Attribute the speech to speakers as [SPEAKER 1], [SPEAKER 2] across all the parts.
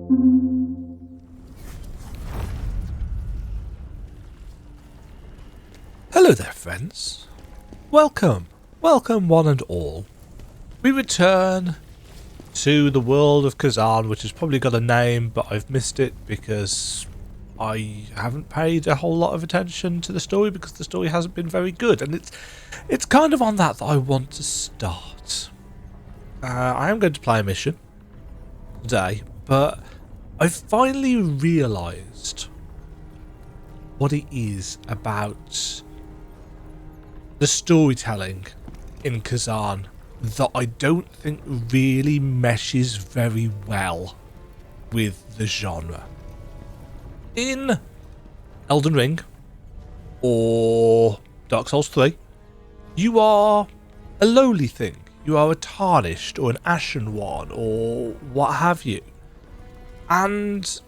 [SPEAKER 1] Hello there, friends. Welcome one and all. We return to the world of Khazan, which has probably got a name, but I've missed it because I haven't paid a whole lot of attention to the story because the story hasn't been very good, and it's kind of on that I want to start. I am going to play a mission today, but I've finally realised what it is about the storytelling in Khazan that I don't think really meshes very well with the genre. In Elden Ring or Dark Souls 3, you are a lowly thing. You are a tarnished or an ashen one or what have you. And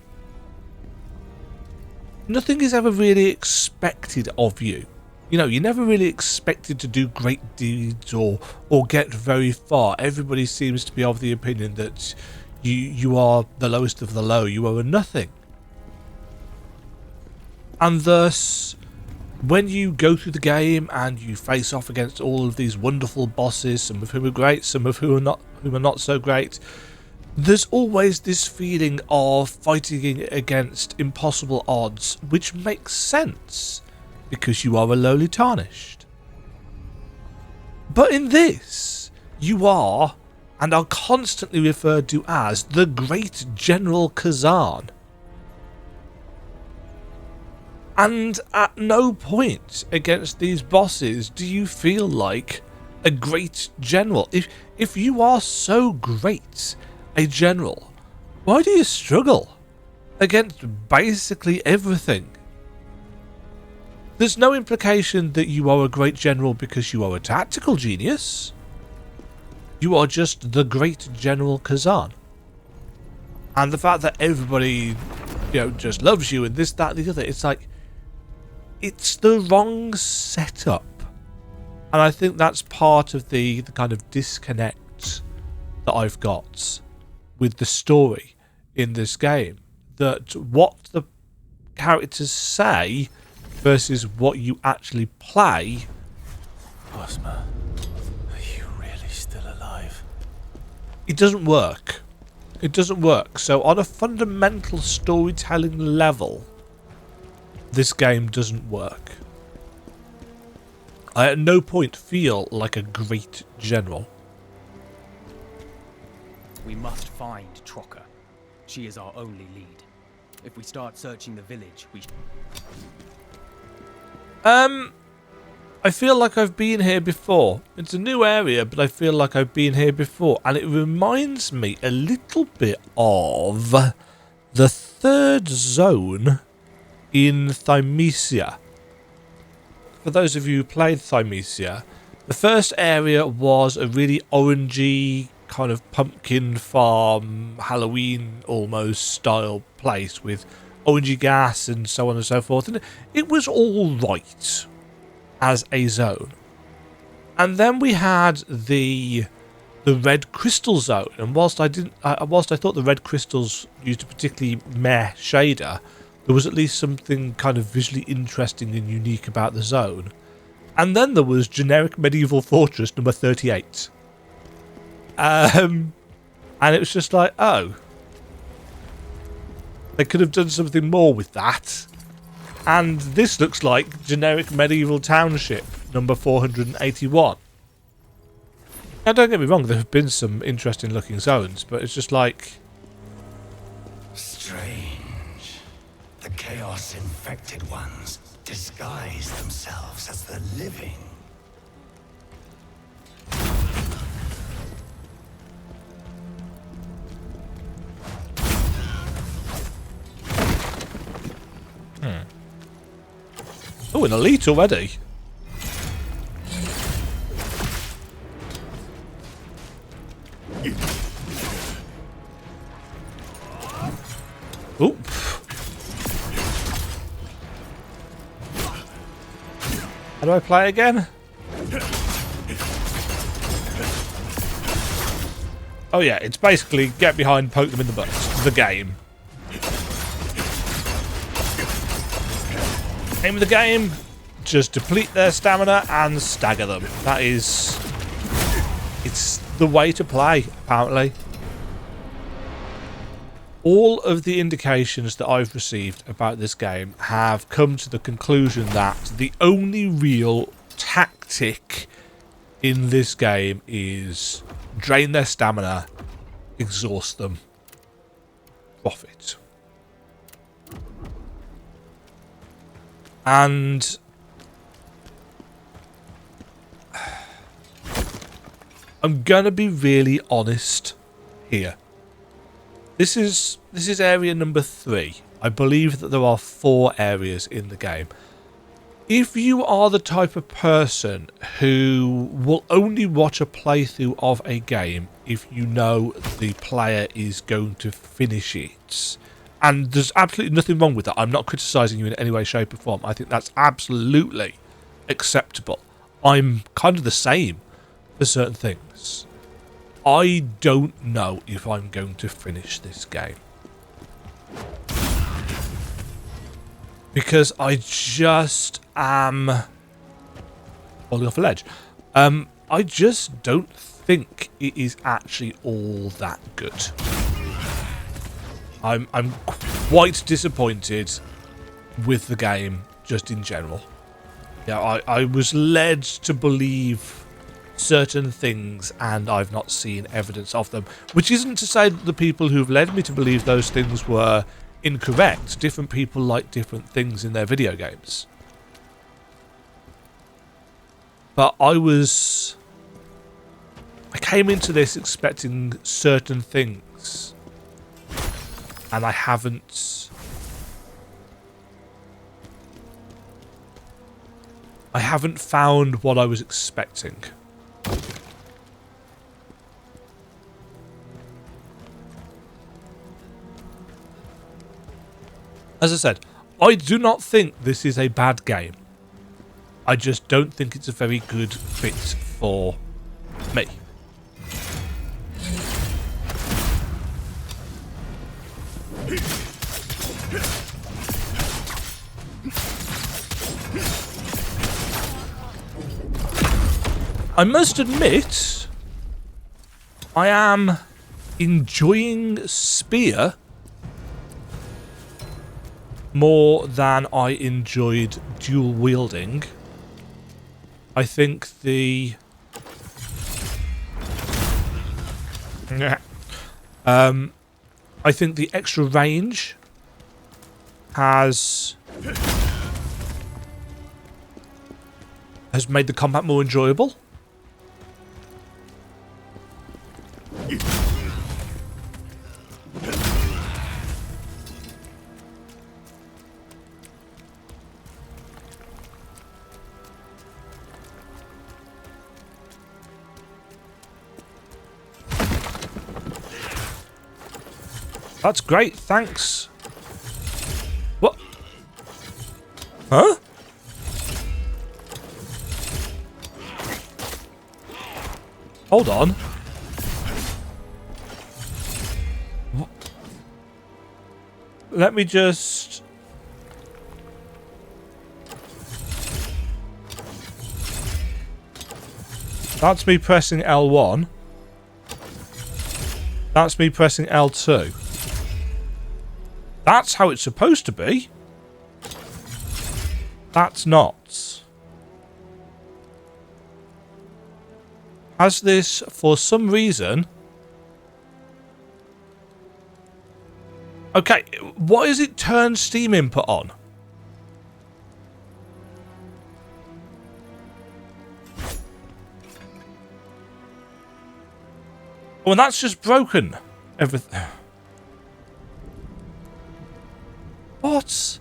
[SPEAKER 1] nothing is ever really expected of you. You know, you're never really expected to do great deeds or get very far. Everybody seems to be of the opinion that you are the lowest of the low. You are a nothing. And thus, when you go through the game and you face off against all of these wonderful bosses, some of whom are great, some of whom are not so great, there's always this feeling of fighting against impossible odds, which makes sense, because you are a lowly tarnished. But in this, you are, and are constantly referred to as, the Great General Khazan. And at no point against these bosses do you feel like a great general. If you are so great a general, why do you struggle against basically everything? There's no implication that you are a great general because you are a tactical genius. You are just the Great General Khazan. And the fact that everybody, just loves you and this, that, and the other, it's like, it's the wrong setup. And I think that's part of the kind of disconnect that I've got with the story in this game. That what the characters say versus what you actually play.
[SPEAKER 2] Osma, are you really still alive?
[SPEAKER 1] It doesn't work. It doesn't work. So on a fundamental storytelling level, this game doesn't work. I at no point feel like a great general.
[SPEAKER 3] We must find Trocker. She is our only lead. If we start searching the village, we...
[SPEAKER 1] I feel like I've been here before. It's a new area, but I feel like I've been here before. And it reminds me a little bit of the third zone in Thymesia. For those of you who played Thymesia, the first area was a really orangey kind of pumpkin farm, Halloween almost style place with orangey gas and so on and so forth, and it was all right as a zone. And then we had the red crystal zone, and whilst I thought the red crystals used a particularly meh shader, there was at least something kind of visually interesting and unique about the zone. And then there was generic medieval fortress number 38. And it was just like, oh, they could have done something more with that. And this looks like generic medieval township number 481. Now, don't get me wrong, there have been some interesting looking zones, but it's just like...
[SPEAKER 4] Strange. The chaos-infected ones disguise themselves as the living.
[SPEAKER 1] Oh, an elite already. Oop. How do I play again? Oh yeah, it's basically get behind, poke them in the butt. The game. Aim of the game, just deplete their stamina and stagger them. That is... it's the way to play, apparently. All of the indications that I've received about this game have come to the conclusion that the only real tactic in this game is drain their stamina, exhaust them, profit. And I'm gonna be really honest here. This is area number 3. I believe that there are 4 areas in the game. If you are the type of person who will only watch a playthrough of a game if you know the player is going to finish it, and there's absolutely nothing wrong with that. I'm not criticising you in any way, shape or form. I think that's absolutely acceptable. I'm kind of the same for certain things. I don't know if I'm going to finish this game. Because I just am falling off a ledge. I just don't think it is actually all that good. I'm quite disappointed with the game just in general. Yeah, I was led to believe certain things and I've not seen evidence of them, which isn't to say that the people who've led me to believe those things were incorrect. Different people like different things in their video games. But I came into this expecting certain things and I haven't found what I was expecting. As I said, I do not think this is a bad game. I just don't think it's a very good fit for me. I must admit, I am enjoying Spear more than I enjoyed dual wielding. I think the extra range has made the combat more enjoyable. That's great, thanks. What? Huh? Hold on. What? Let me just... That's me pressing L1. That's me pressing L2. That's how it's supposed to be. That's not. Has this, for some reason... Okay, what is it turn Steam input on? Oh, and that's just broken. Everything. What?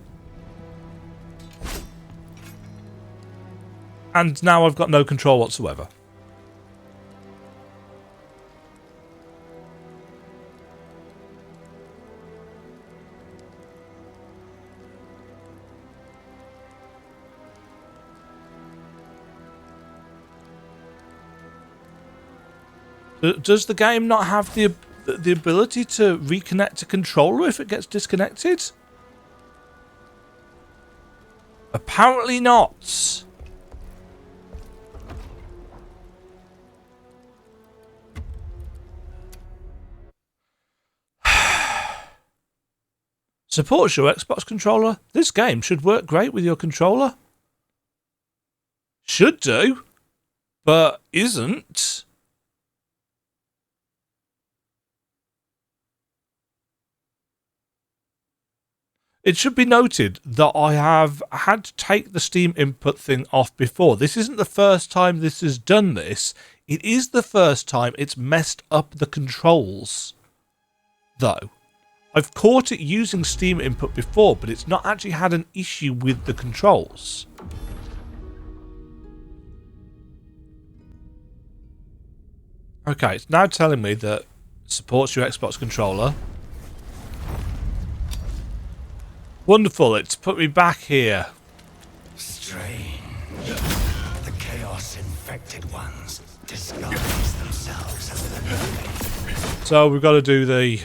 [SPEAKER 1] And now I've got no control whatsoever. Does the game not have the ability to reconnect to controller if it gets disconnected? Apparently not. Supports your Xbox controller? This game should work great with your controller. Should do, but isn't. It should be noted that I have had to take the Steam input thing off before. This isn't the first time this has done this. It is the first time it's messed up the controls, though. I've caught it using Steam input before, but it's not actually had an issue with the controls. Okay, it's now telling me that it supports your Xbox controller. Wonderful, it's put me back here.
[SPEAKER 4] Strange. The chaos-infected ones disguise themselves as the living.
[SPEAKER 1] So we've got to do the...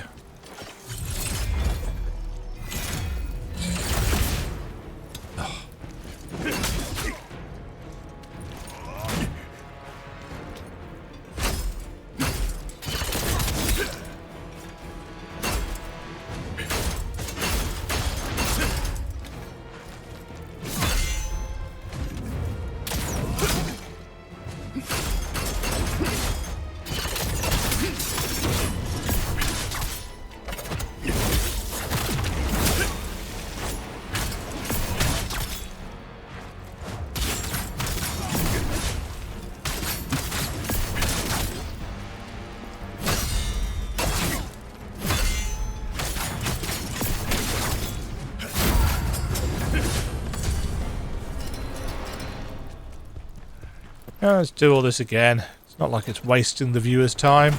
[SPEAKER 1] Yeah, let's do all this again. It's not like it's wasting the viewer's time.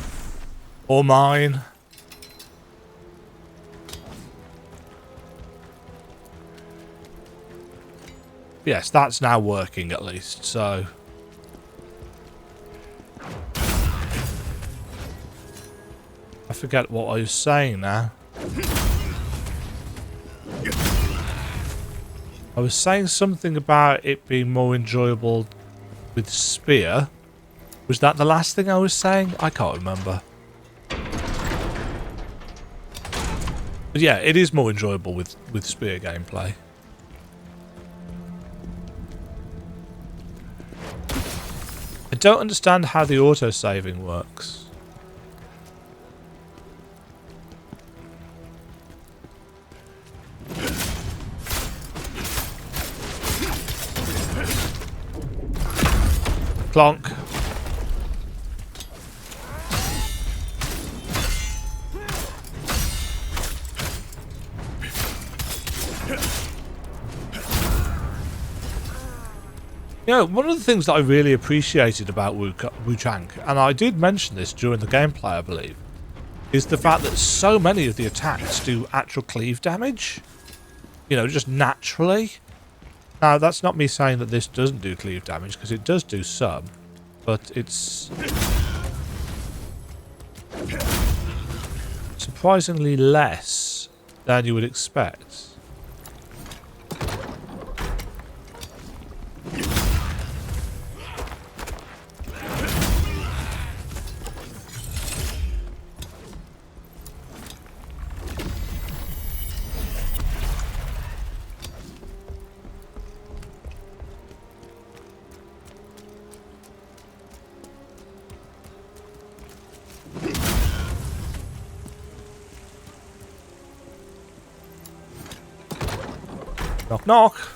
[SPEAKER 1] Or mine. Yes, that's now working at least, so... I forget what I was saying now. I was saying something about it being more enjoyable with spear. Was that the last thing I was saying? I can't remember. But yeah, it is more enjoyable with spear gameplay. I don't understand how the auto-saving works. Clonk. You know, one of the things that I really appreciated about Wu-Chang, and I did mention this during the gameplay, I believe, is the fact that so many of the attacks do actual cleave damage. You know, just naturally. Now, that's not me saying that this doesn't do cleave damage, because it does do some, but it's surprisingly less than you would expect. Knock, knock.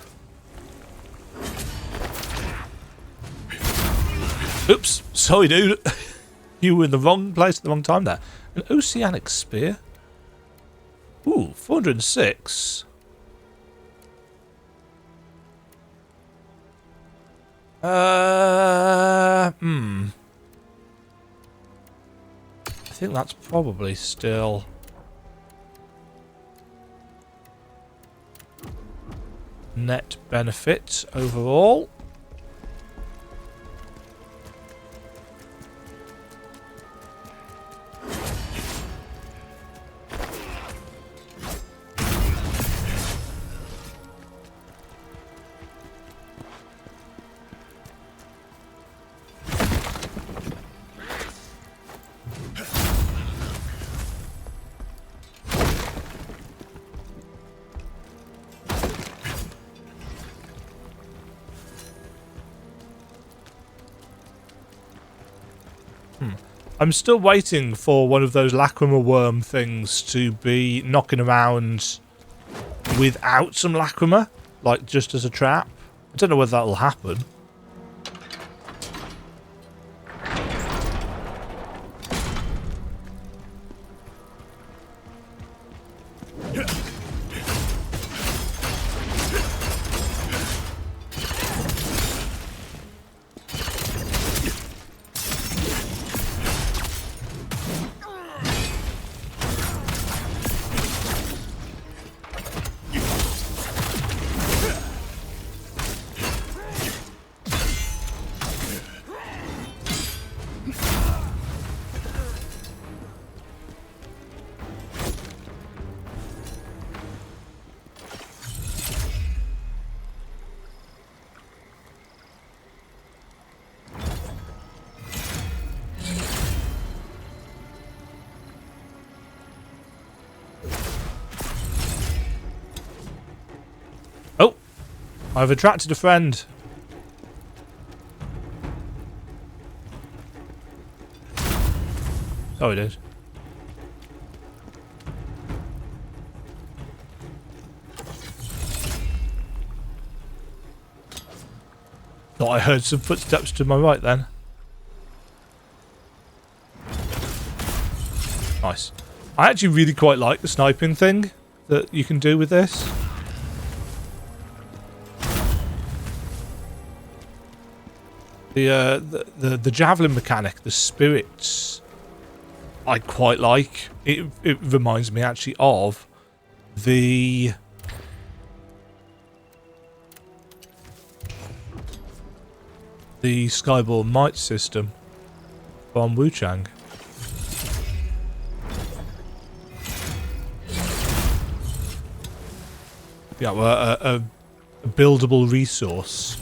[SPEAKER 1] Oops. Sorry, dude. You were in the wrong place at the wrong time there. An oceanic spear? Ooh, 406. I think that's probably still... net benefit overall. I'm still waiting for one of those lacrima worm things to be knocking around without some lacrima, like just as a trap. I don't know whether that'll happen. Oh, I've attracted a friend. Oh, it is. Thought I heard some footsteps to my right then. Nice. I actually really quite like the sniping thing that you can do with this. The javelin mechanic, the spirits, I quite like. It reminds me actually of the Skyborn Might system from Wuchang. Yeah, well, a buildable resource.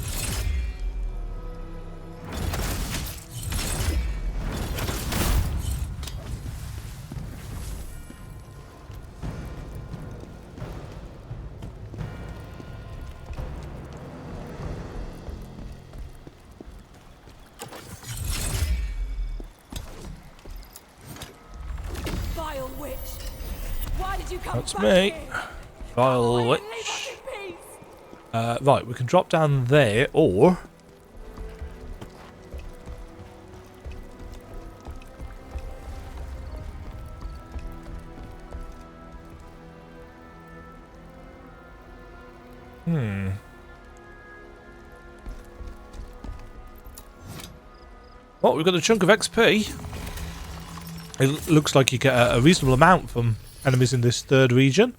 [SPEAKER 5] Vile witch! Why did you come
[SPEAKER 1] That's
[SPEAKER 5] back
[SPEAKER 1] me.
[SPEAKER 5] here?
[SPEAKER 1] Vile
[SPEAKER 5] Why
[SPEAKER 1] witch.
[SPEAKER 5] didn't you leave us in peace?
[SPEAKER 1] Right, we can drop down there, or well, we've got a chunk of XP. It looks like you get a reasonable amount from enemies in this third region.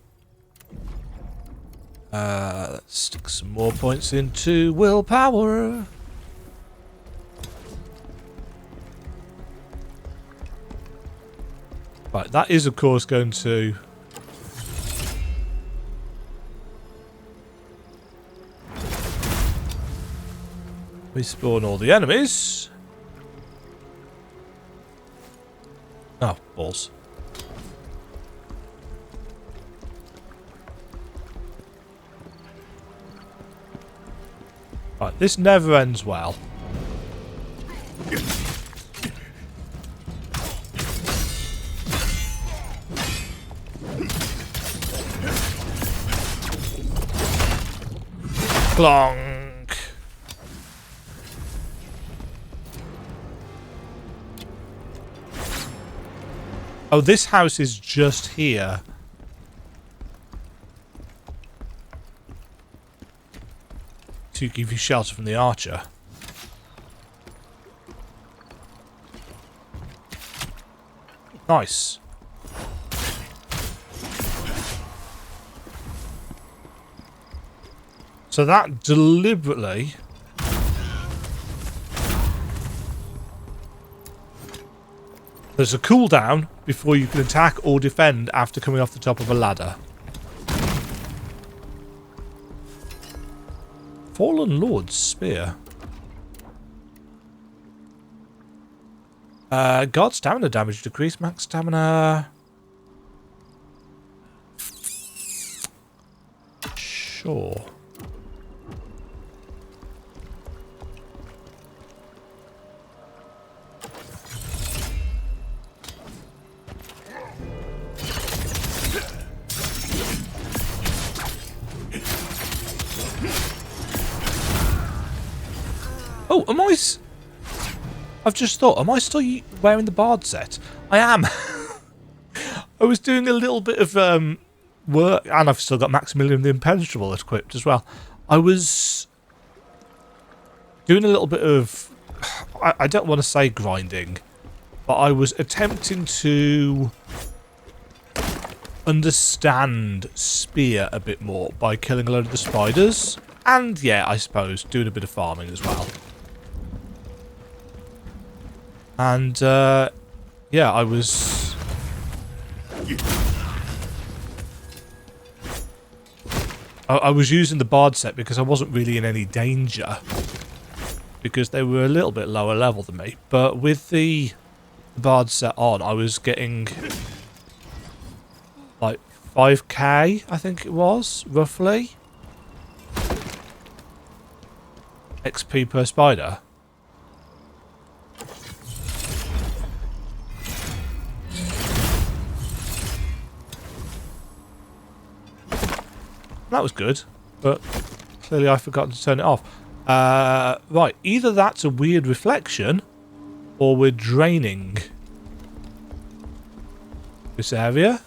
[SPEAKER 1] Let's stick some more points into willpower. Right, that is of course going to respawn all the enemies. Oh, balls. Right, this never ends well. Clonk. Oh, this house is just here. To give you shelter from the archer. Nice. So that deliberately there's a cooldown before you can attack or defend after coming off the top of a ladder. Fallen Lord's Spear. God stamina damage decrease, max stamina. Sure. Oh, I've just thought, am I still wearing the bard set? I am. I was doing a little bit of work, and I've still got Maximilian the Impenetrable equipped as well. I was doing a little bit of, I don't want to say grinding, but I was attempting to understand Spear a bit more by killing a load of the spiders. And yeah, I suppose doing a bit of farming as well. And yeah, I was using the bard set because I wasn't really in any danger, because they were a little bit lower level than me. But with the bard set on, I was getting like 5k, I think it was, roughly, XP per spider. That was good, but clearly I've forgotten to turn it off. Right, either that's a weird reflection, or we're draining this area.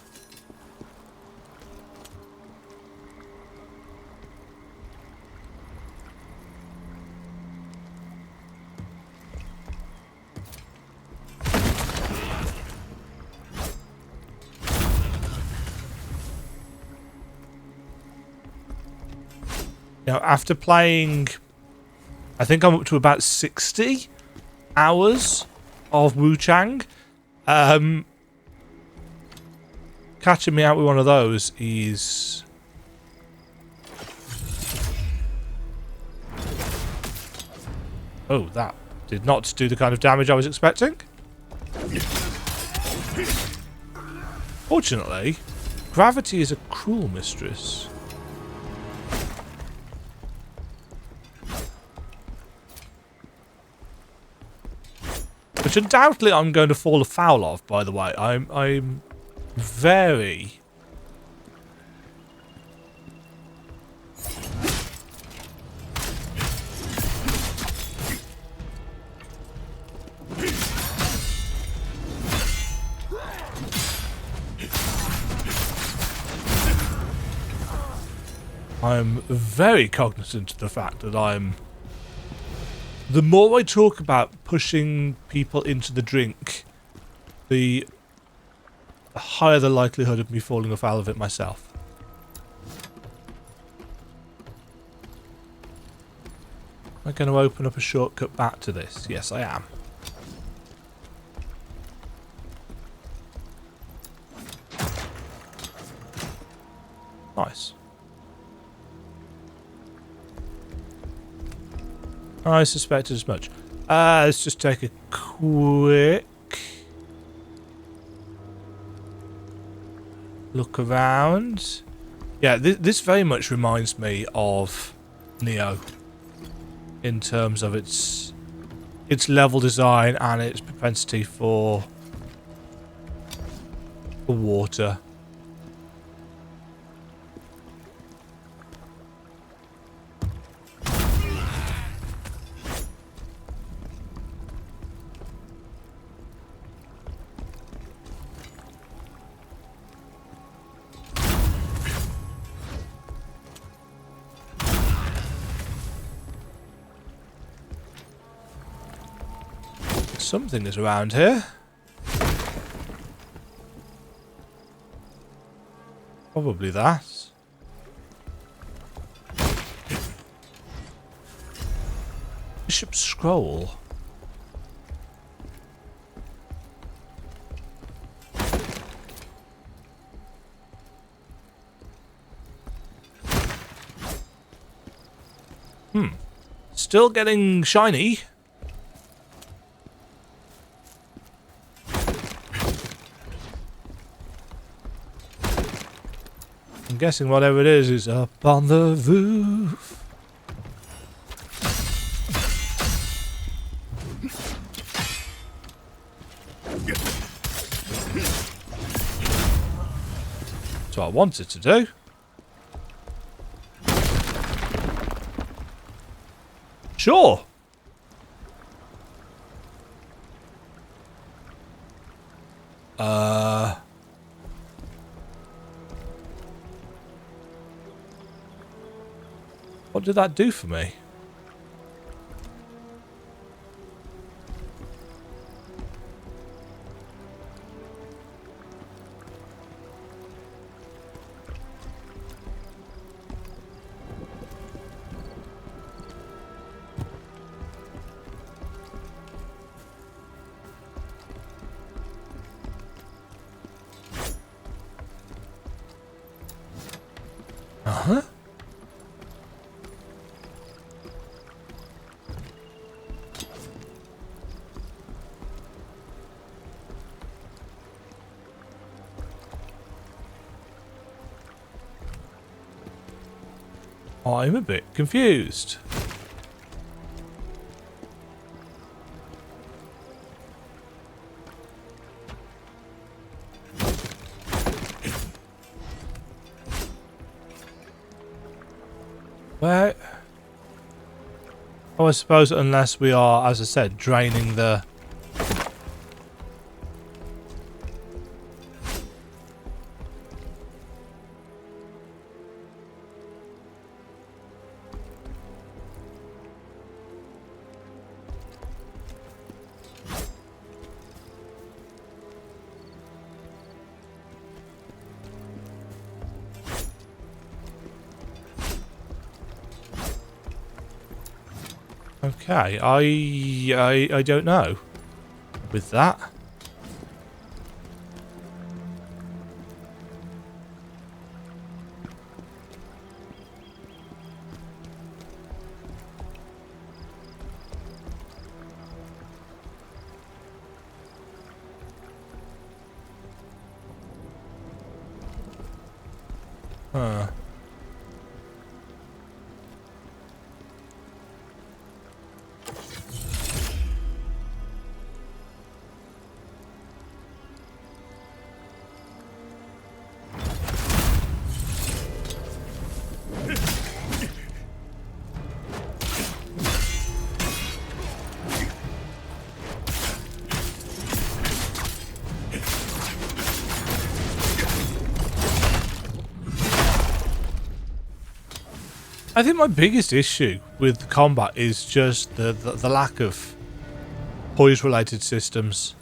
[SPEAKER 1] Now, after playing, I think I'm up to about 60 hours of Wu Chang. Catching me out with one of those is... Oh, that did not do the kind of damage I was expecting. Fortunately, gravity is a cruel mistress. Which undoubtedly I'm going to fall afoul of, by the way. I'm very... I'm very cognizant of the fact that I'm... The more I talk about pushing people into the drink, the higher the likelihood of me falling afoul of it myself. Am I going to open up a shortcut back to this? Yes, I am. Nice. I suspected as much. Let's just take a quick look around. Yeah, this very much reminds me of Neo in terms of its level design and its propensity for water. Something is around here. Probably that. Bishop's Scroll. Still getting shiny. I'm guessing whatever it is up on the roof. That's what I wanted to do. Sure. What did that do for me? Uh-huh. I'm a bit confused. Where? Oh, I suppose unless we are, as I said, draining the... Okay, I don't know with that. Huh. I think my biggest issue with combat is just the lack of poise-related systems.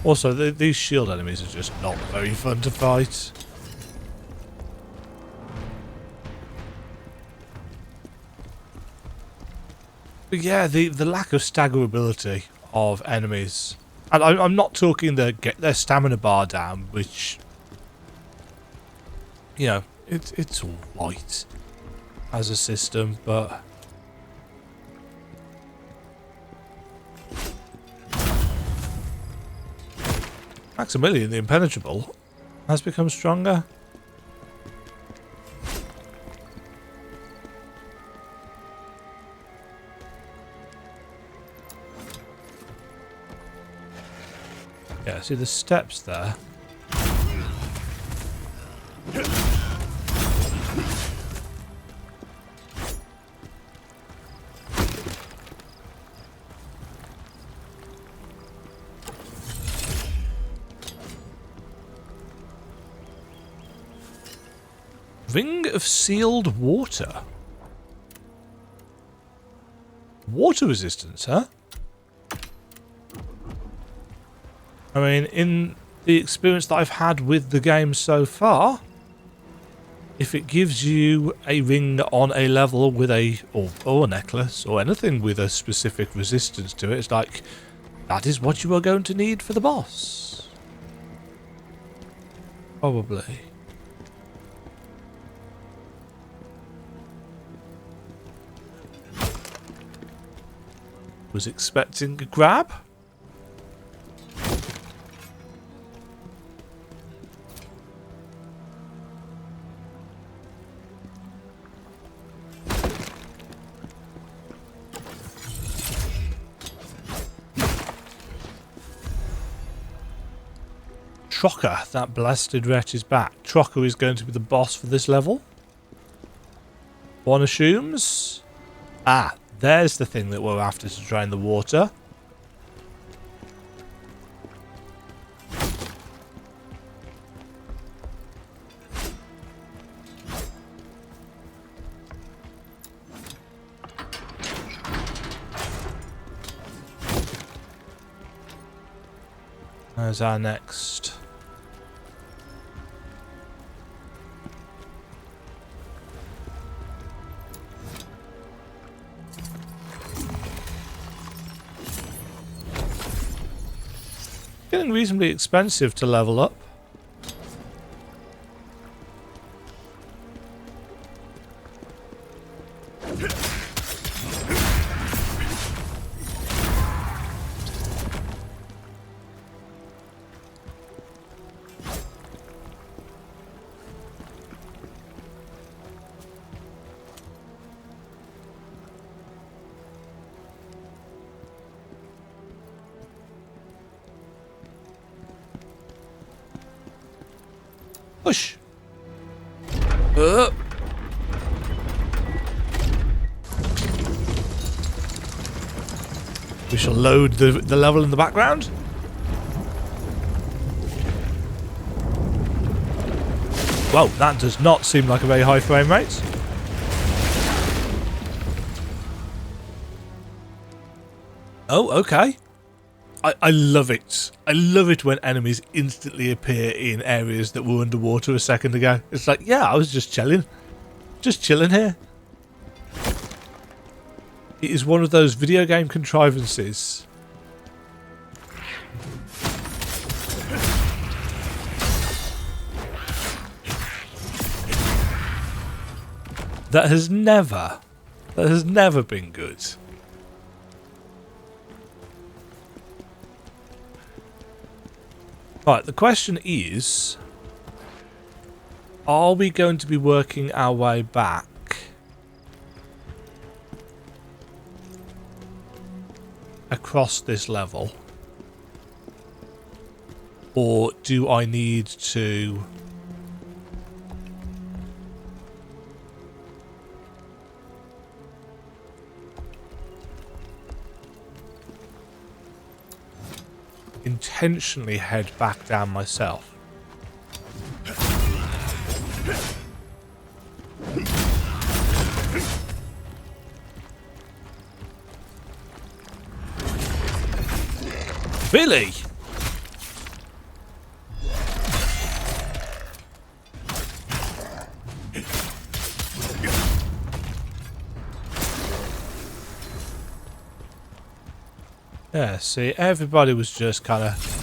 [SPEAKER 1] Also, these shield enemies are just not very fun to fight. But yeah, the lack of staggerability of enemies. And I'm not talking get their stamina bar down, which, you know, it's all right as a system, but... Maximilian, the Impenetrable, has become stronger. Yeah, see the steps there. Ring of sealed water. Water resistance, huh? I mean, in the experience that I've had with the game so far, if it gives you a ring on a level with or a necklace or anything with a specific resistance to it, it's like, that is what you are going to need for the boss. Probably. Was expecting a grab. Trocker, that blasted wretch, is back. Trocker is going to be the boss for this level. One assumes. Ah, there's the thing that we're after to drain the water. There's our next. Getting reasonably expensive to level up. Push. We shall load the level in the background. Whoa, that does not seem like a very high frame rate. Oh, okay. I love it. I love it when enemies instantly appear in areas that were underwater a second ago. It's like, yeah, I was just chilling. Just chilling here. It is one of those video game contrivances. That has never been good. Right, the question is, are we going to be working our way back across this level? Or do I need to intentionally head back down myself? Really? Yeah, see, everybody was just kind of...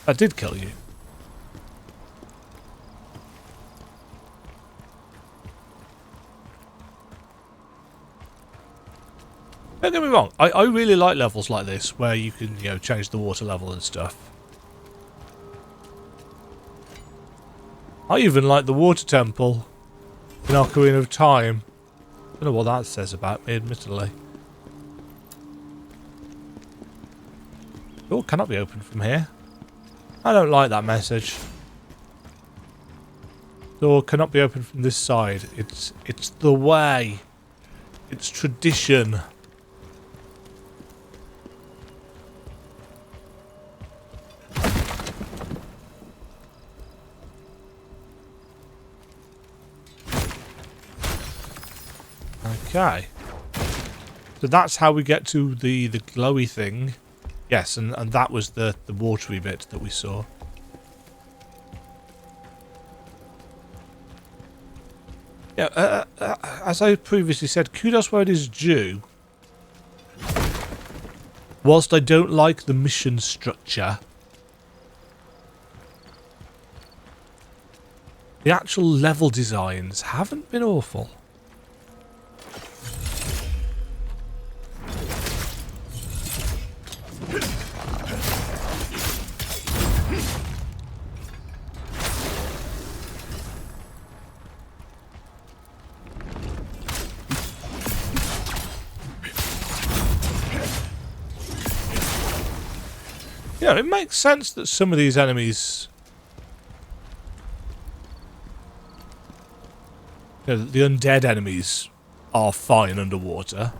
[SPEAKER 1] I did kill you. Don't get me wrong, I really like levels like this, where you can, you know, change the water level and stuff. I even like the water temple in Ocarina of Time. Don't know what that says about me, admittedly. Door cannot be opened from here. I don't like that message. Door cannot be opened from this side. It's the way. It's tradition. Okay. So that's how we get to the glowy thing. Yes, and that was the watery bit that we saw. Yeah, as I previously said, kudos where it is due. Whilst I don't like the mission structure, the actual level designs haven't been awful. Yeah, it makes sense that some of these enemies, you know, the undead enemies, are fine underwater.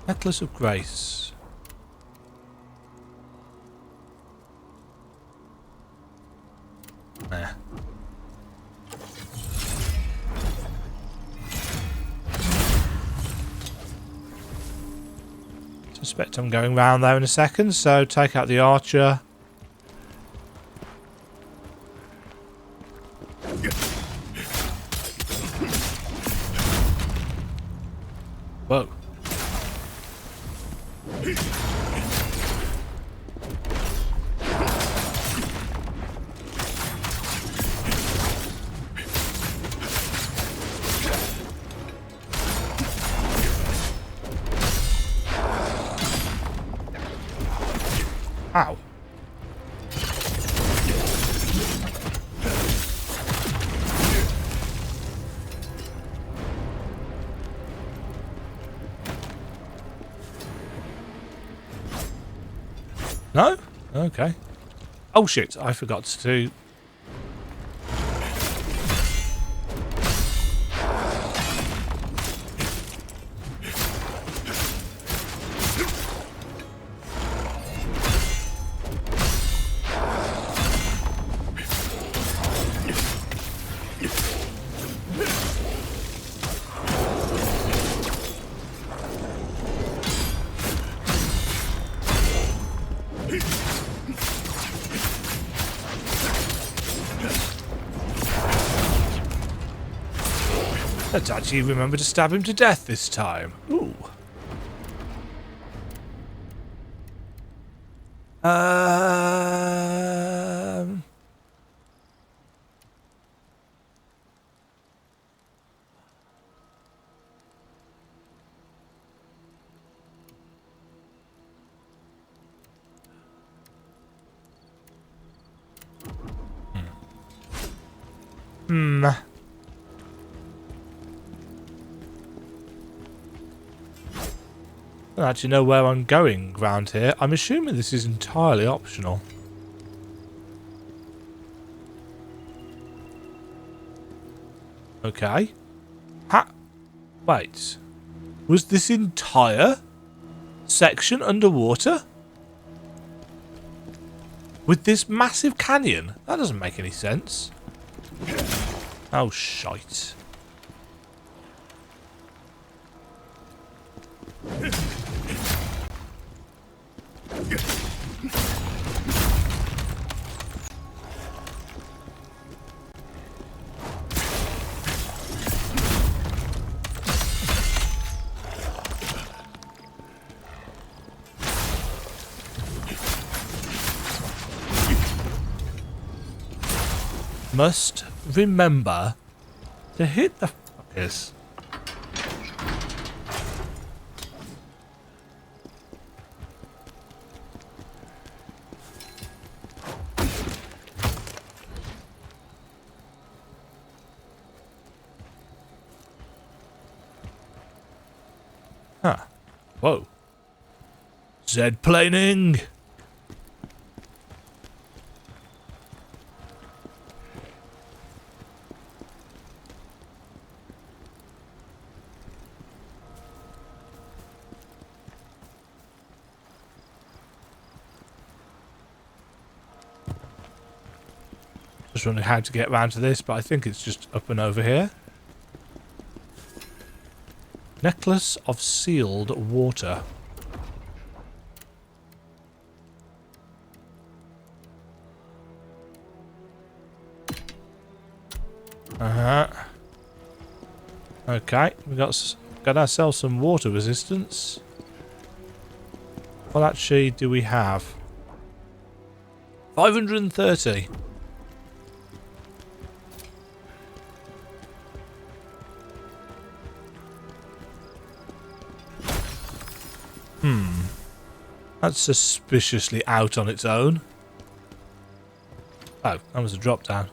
[SPEAKER 1] Necklace of Grace. Nah. Suspect I'm going round there in a second, so take out the archer. Whoa. Ow. No? Okay. Oh shit, I forgot to... Let's actually remember to stab him to death this time. Ooh. I don't actually know where I'm going round here. I'm assuming this is entirely optional. Okay. Ha! Wait. Was this entire section underwater? With this massive canyon? That doesn't make any sense. Oh, shite. Must remember to hit the fuckers. Huh. Whoa. Z-planing. Just wondering how to get around to this, but I think it's just up and over here. Necklace of sealed water. Okay, we got ourselves some water resistance. What actually do we have? 530. That's suspiciously out on its own. Oh, that was a drop down.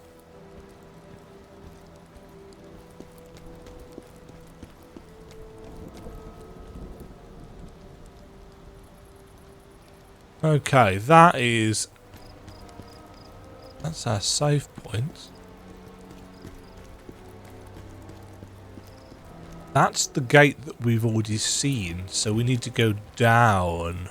[SPEAKER 1] Okay, that's our save point. That's the gate that we've already seen, so we need to go down.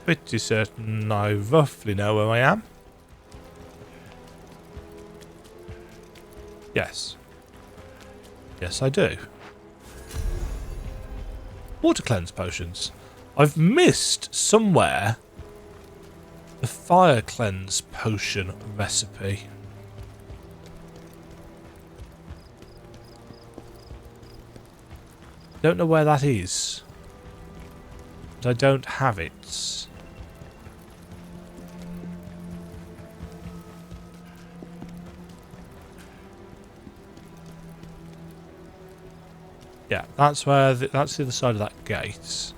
[SPEAKER 1] Pretty certain I roughly know where I am. Yes. Yes, I do. Water cleanse potions. I've missed somewhere the fire cleanse potion recipe. Don't know where that is. But I don't have it. Yeah, that's where that's the other side of that gate.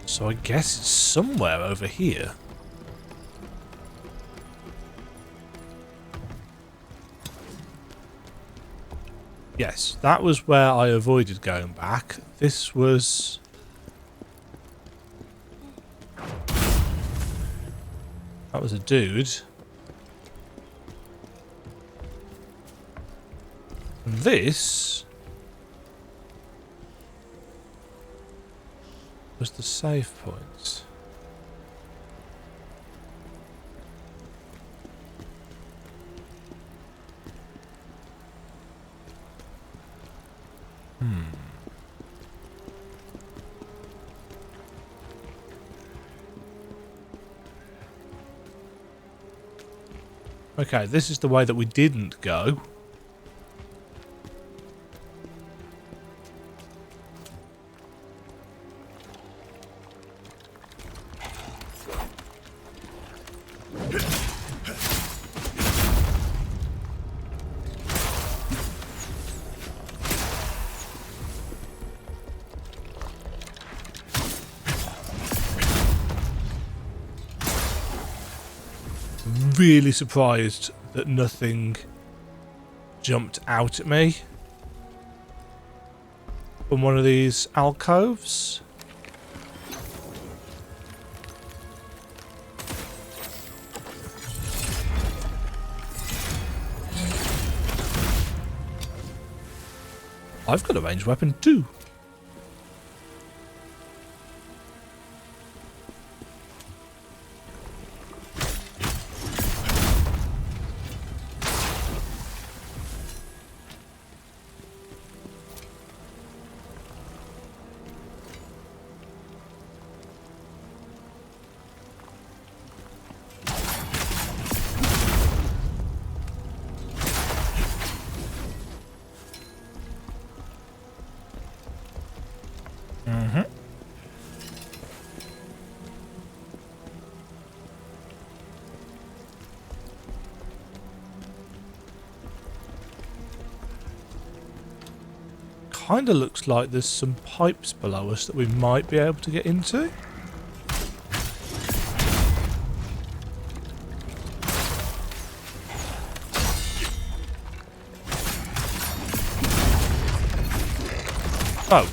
[SPEAKER 1] So I guess it's somewhere over here. Yes, that was where I avoided going back. This was... That was a dude. And this... was the save point. Okay, this is the way that we didn't go. Really surprised that nothing jumped out at me from one of these alcoves. I've got a ranged weapon too. Kind of looks like there's some pipes below us that we might be able to get into. Oh.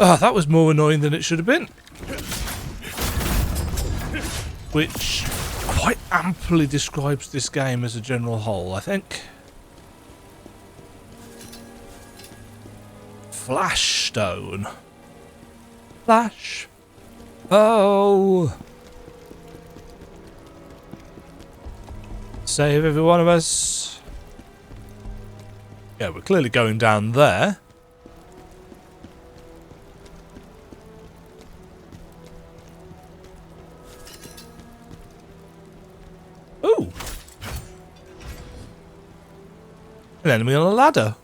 [SPEAKER 1] Oh, that was more annoying than it should have been. Which quite amply describes this game as a general whole, I think. Flash stone. Flash. Oh. Save every one of us. Yeah, we're clearly going down there. Ooh. An enemy on a ladder.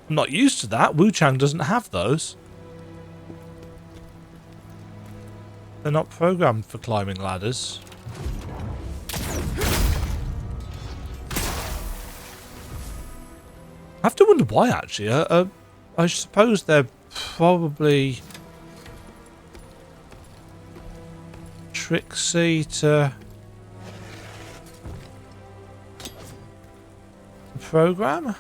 [SPEAKER 1] I'm not used to that. Wu Chang doesn't have those. They're not programmed for climbing ladders. I have to wonder why, actually. I suppose they're probably tricksy to program.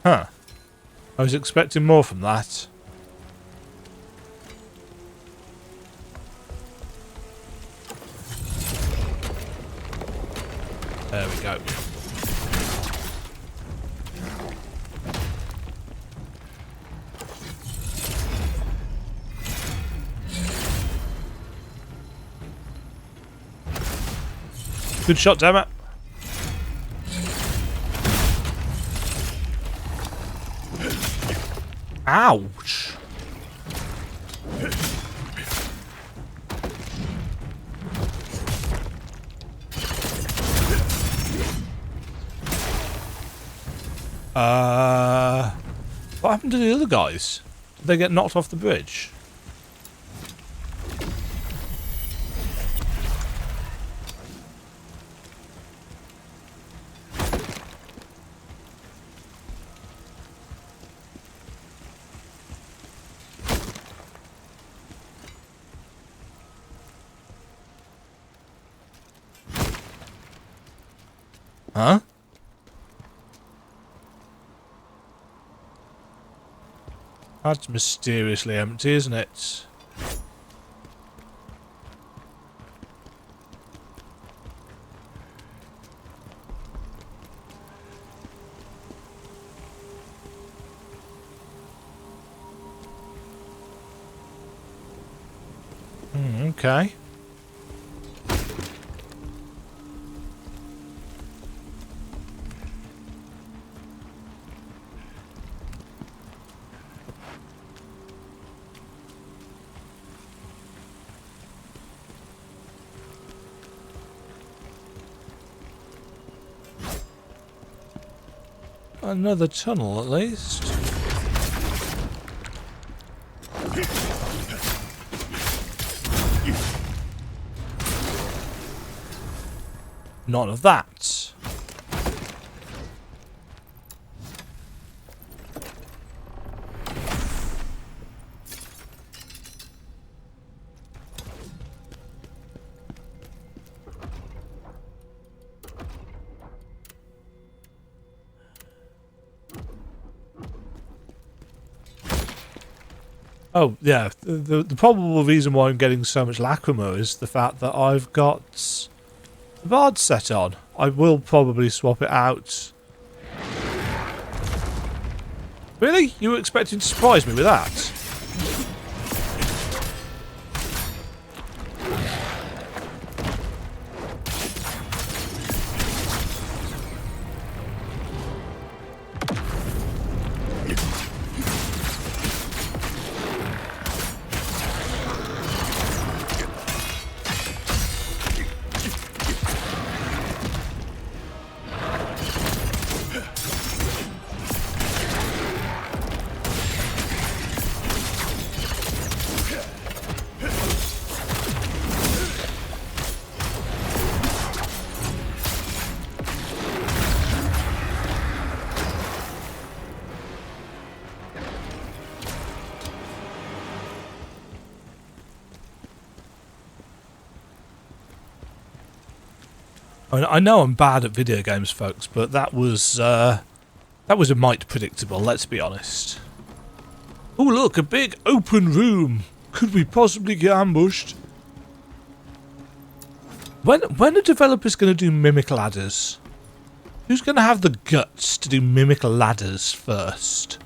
[SPEAKER 1] Huh. I was expecting more from that. There we go. Good shot, damn it. Ouch. What happened to the other guys? Did they get knocked off the bridge? Huh? That's mysteriously empty, isn't it? Okay. Another tunnel, at least. None of that. Oh, yeah. The probable reason why I'm getting so much lacrima is the fact that I've got the bard set on. I will probably swap it out. Really? You were expecting to surprise me with that? I know I'm bad at video games, folks, but that was a mite predictable, let's be honest. Oh look, a big open room. Could we possibly get ambushed? When are developers going to do mimic ladders? Who's going to have the guts to do mimic ladders first?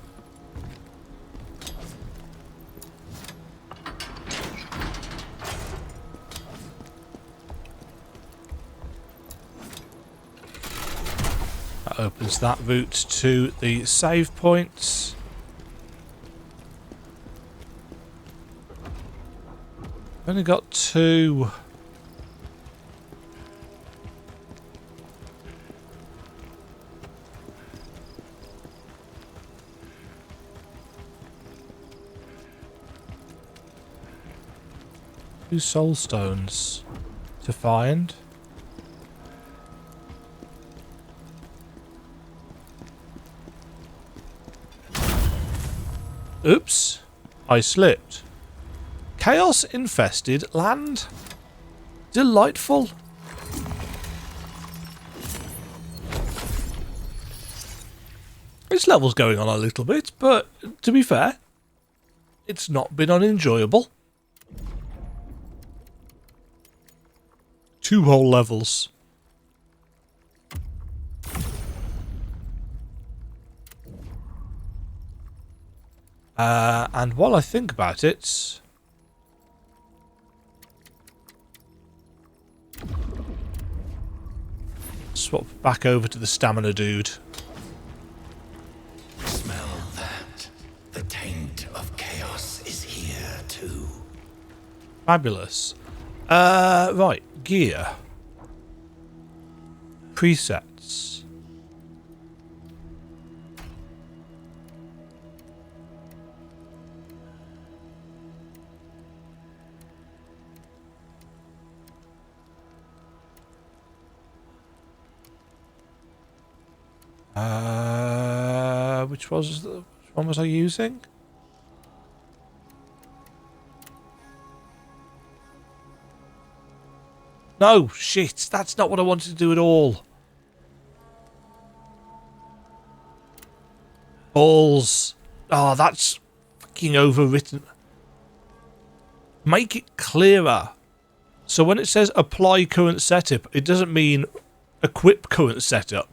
[SPEAKER 1] That opens that route to the save points. Only got 2. Two soul stones to find. Oops, I slipped. Chaos infested land. Delightful. This level's going on a little bit, but to be fair, it's not been unenjoyable. 2 whole levels. And while I think about it, swap back over to the stamina dude.
[SPEAKER 4] Smell that. The taint of chaos is here too.
[SPEAKER 1] Fabulous. Right, gear. Presets. Which one was I using? No, shit, that's not what I wanted to do at all. Balls. Oh, that's fucking overwritten. Make it clearer. So when it says apply current setup, it doesn't mean equip current setup.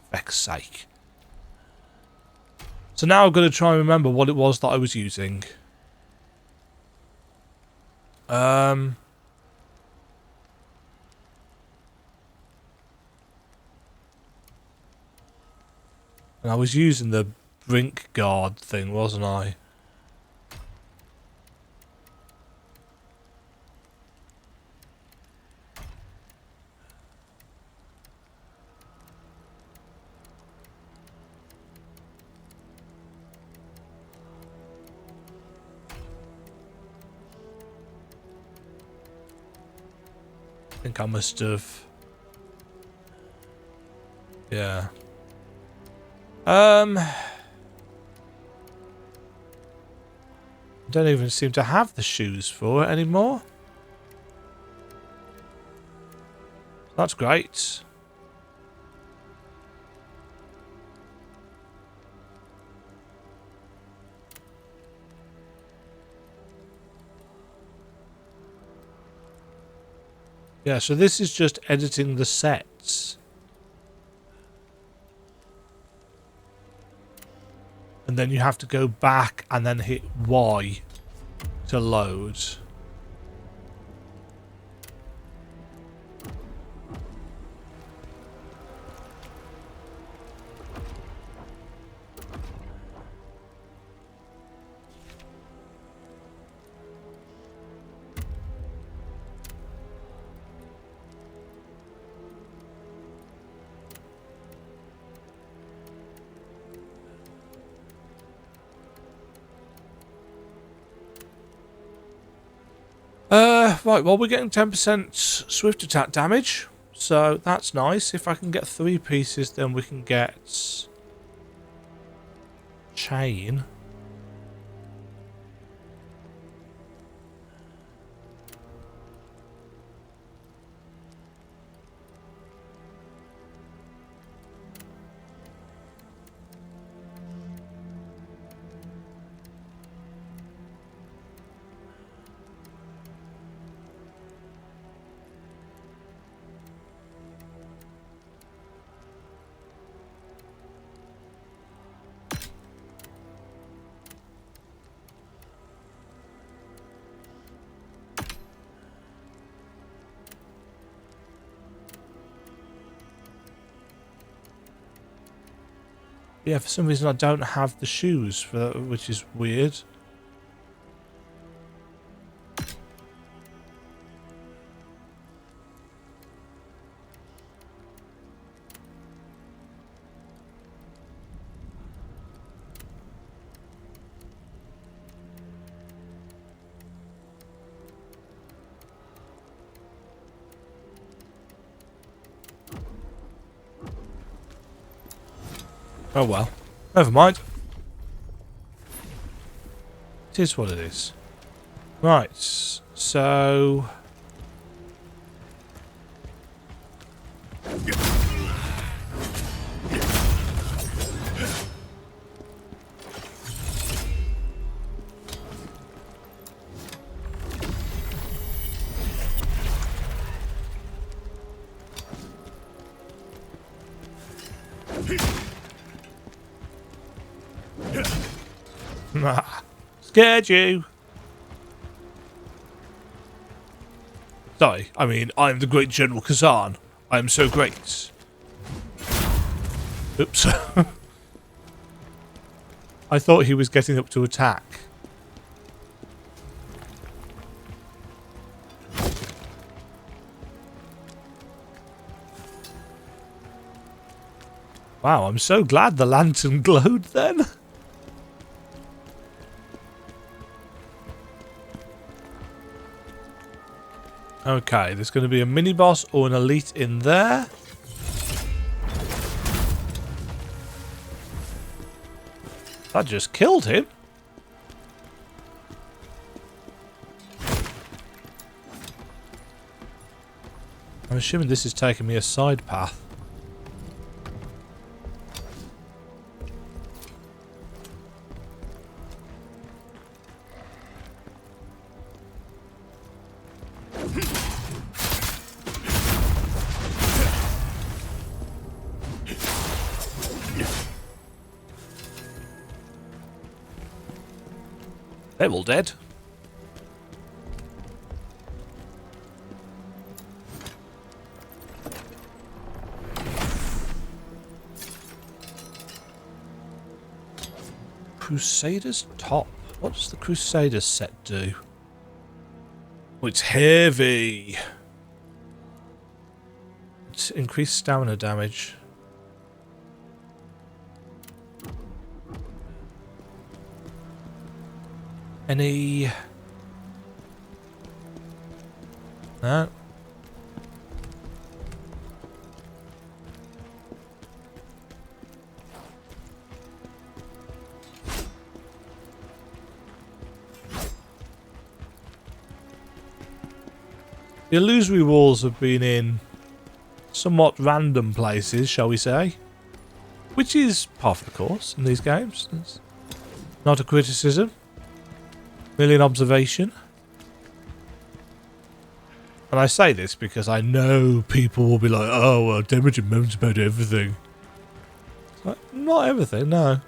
[SPEAKER 1] Feck's sake. So now I've got to try and remember what it was that I was using. And I was using the brink guard thing, wasn't I? I think I must have. Yeah. I don't even seem to have the shoes for it anymore. That's great. Yeah, so this is just editing the sets. And then you have to go back and then hit Y to load. Right, well, we're getting 10% swift attack damage, so that's nice. If I can get 3 pieces, then we can get chain. Yeah, for some reason I don't have the shoes for that, which is weird. Oh well, never mind. It is what it is. Right, so... Scared you! Sorry, I mean, I'm the great General Khazan. I am so great. Oops. I thought he was getting up to attack. Wow, I'm so glad the lantern glowed then. Okay, there's going to be a mini-boss or an elite in there. That just killed him. I'm assuming this is taking me a side path. They're all dead. Crusader's top. What does the Crusader's set do? Oh, it's heavy. It's increased stamina damage. Any... No. The illusory walls have been in somewhat random places, shall we say. Which is part of the course in these games. It's not a criticism. Merely an observation. And I say this because I know people will be like, oh, well, Demajen moans about everything. It's like, not everything, no.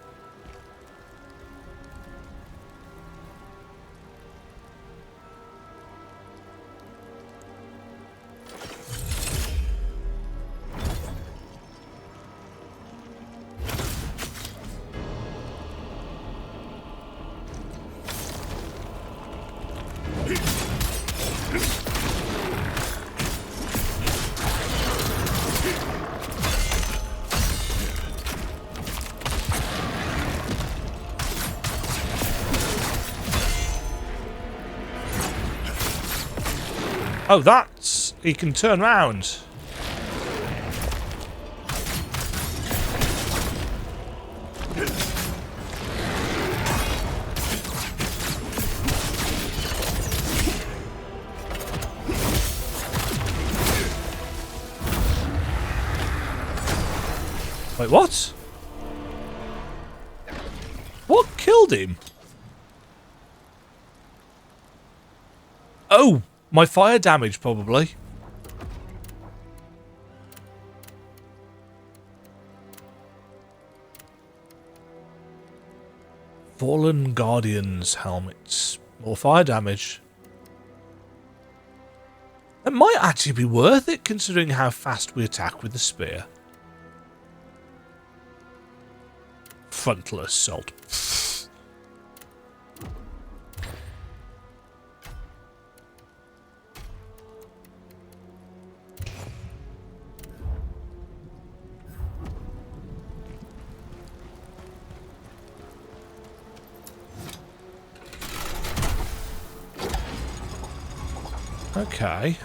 [SPEAKER 1] Oh, that's... He can turn round. Wait, what? What killed him? Oh, my fire damage, probably. Fallen Guardians helmets. More fire damage. It might actually be worth it, considering how fast we attack with the spear. Frontal assault. Okay.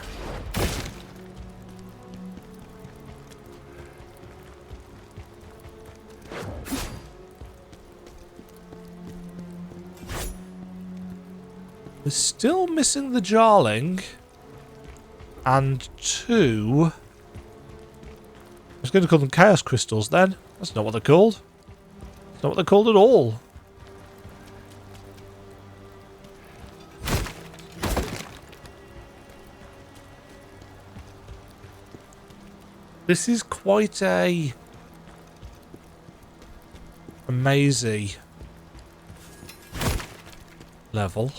[SPEAKER 1] We're still missing the Jarling. And 2... I was going to call them Chaos Crystals then. That's not what they're called. That's not what they're called at all. This is quite a mazy level.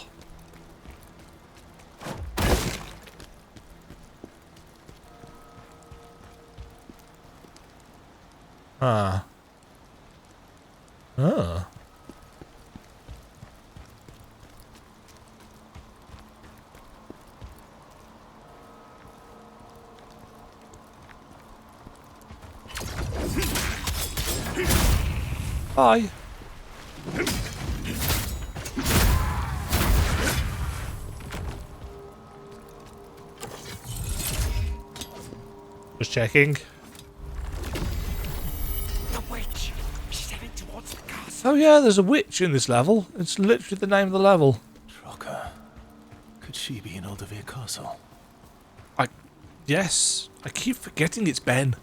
[SPEAKER 1] Ah. Ah. Bye. Just checking.
[SPEAKER 4] The witch. She's heading towards the castle.
[SPEAKER 1] Oh yeah, there's a witch in this level. It's literally the name of the level.
[SPEAKER 2] Trocker. Could she be in Oldovere Castle?
[SPEAKER 1] Yes. I keep forgetting it's Ben.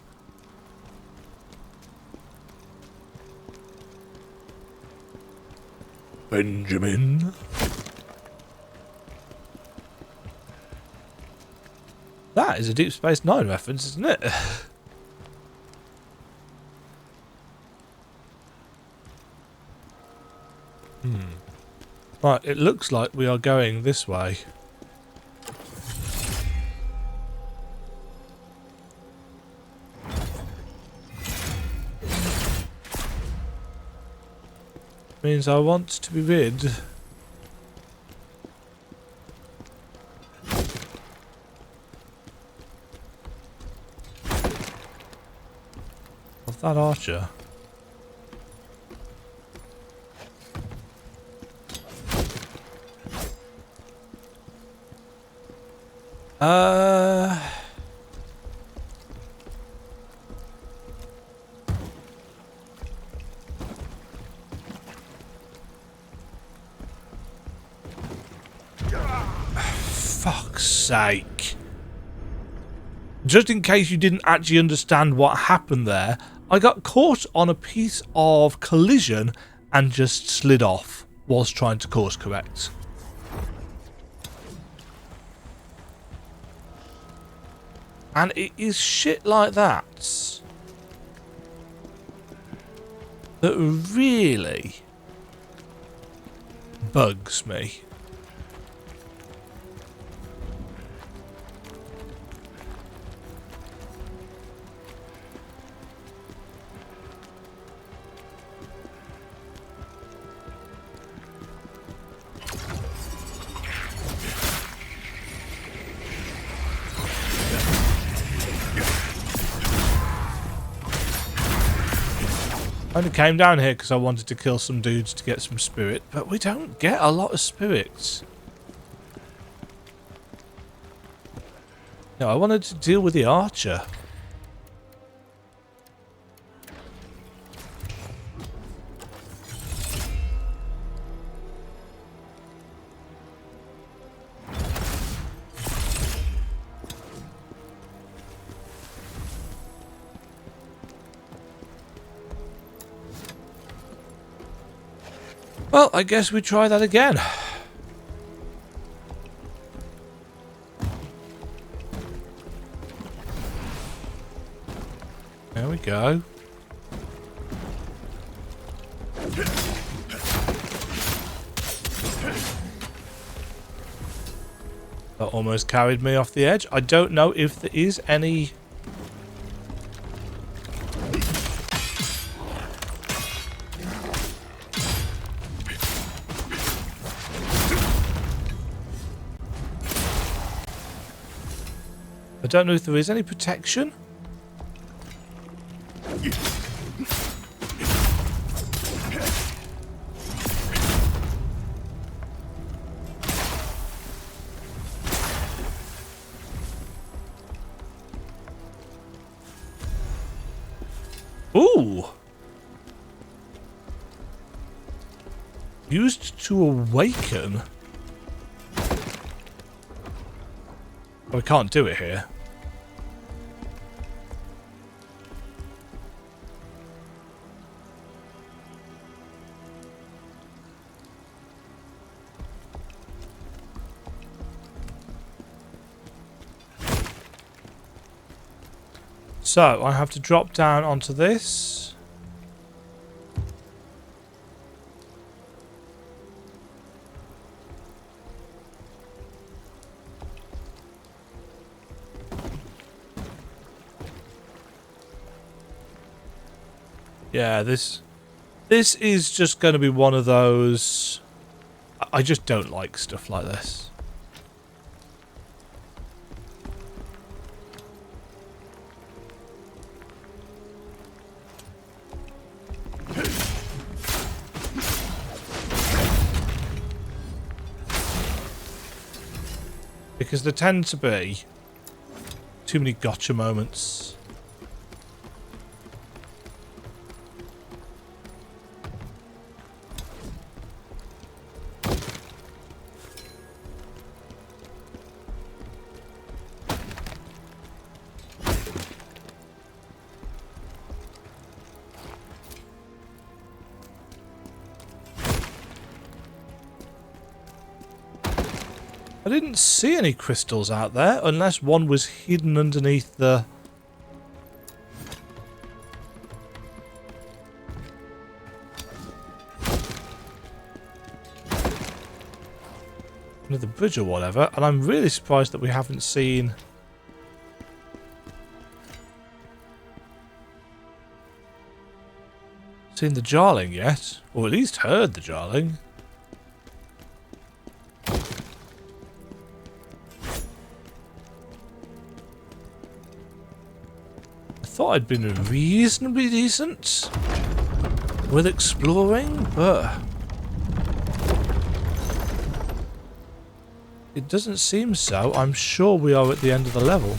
[SPEAKER 1] Benjamin. That is a Deep Space Nine reference, isn't it? Right, it looks like we are going this way. Means I want to be rid of that archer. Fuck's sake. Just in case you didn't actually understand what happened there, I got caught on a piece of collision and just slid off whilst trying to course correct. And it is shit like that that really bugs me. I only came down here because I wanted to kill some dudes to get some spirit, but we don't get a lot of spirits. No, I wanted to deal with the archer. Well, I guess we try that again. There we go. That almost carried me off the edge. I don't know if there is any... I don't know if there is any protection. Ooh! Used to awaken. Oh, we can't do it here. So, I have to drop down onto this. Yeah, this is just going to be one of those... I just don't like stuff like this. Because there tend to be too many gotcha moments. I didn't see any crystals out there, unless one was hidden underneath the... under the bridge or whatever, and I'm really surprised that we haven't seen... seen the Jarling yet, or at least heard the Jarling. Thought I'd been reasonably decent with exploring, but it doesn't seem so. I'm sure we are at the end of the level,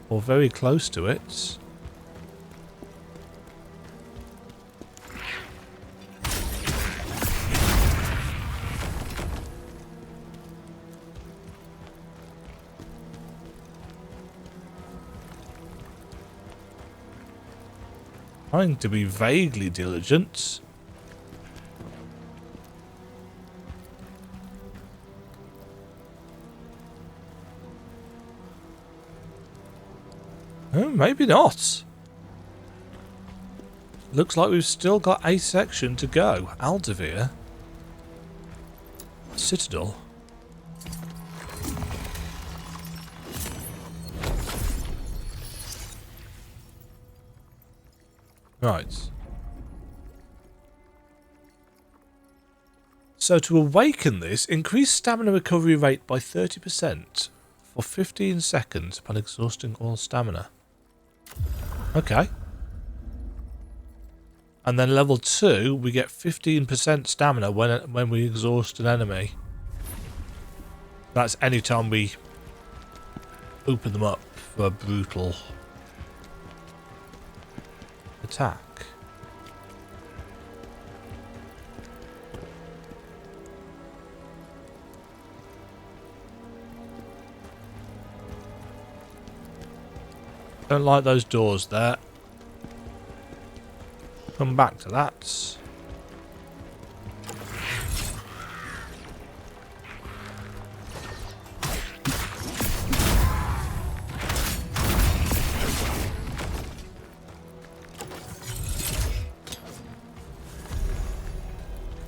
[SPEAKER 1] or very close to it. Trying to be vaguely diligent. Oh, maybe not. Looks like we've still got a section to go. Aldevir. Citadel. Right. So to awaken this, increase stamina recovery rate by 30% for 15 seconds upon exhausting all stamina. Okay. And then level 2, we get 15% stamina when we exhaust an enemy. That's any time we open them up for a brutal attack. Don't like those doors there. Come back to that.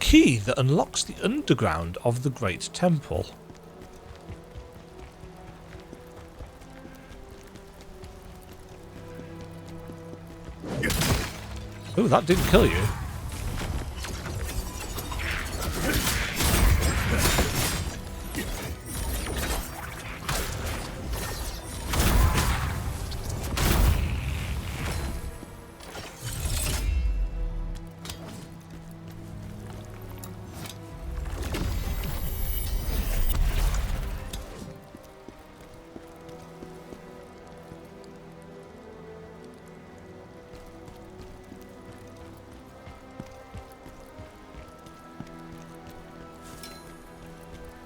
[SPEAKER 1] Key that unlocks the underground of the Great Temple. Oh, that didn't kill you.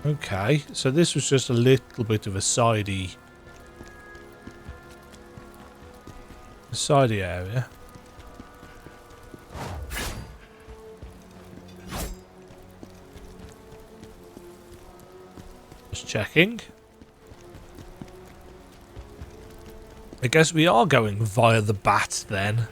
[SPEAKER 1] Okay, so this was just a little bit of a sidey area. Just checking. I guess we are going via the bat then.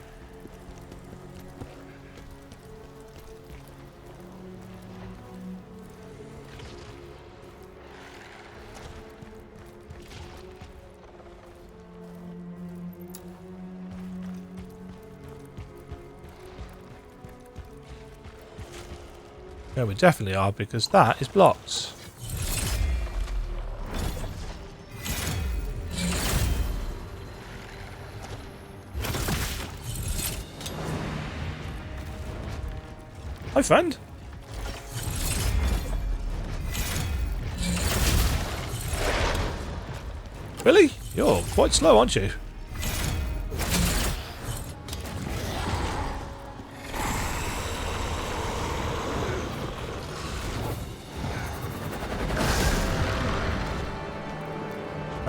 [SPEAKER 1] Yeah, we definitely are, because that is blocked. Hi, friend. Really? You're quite slow, aren't you?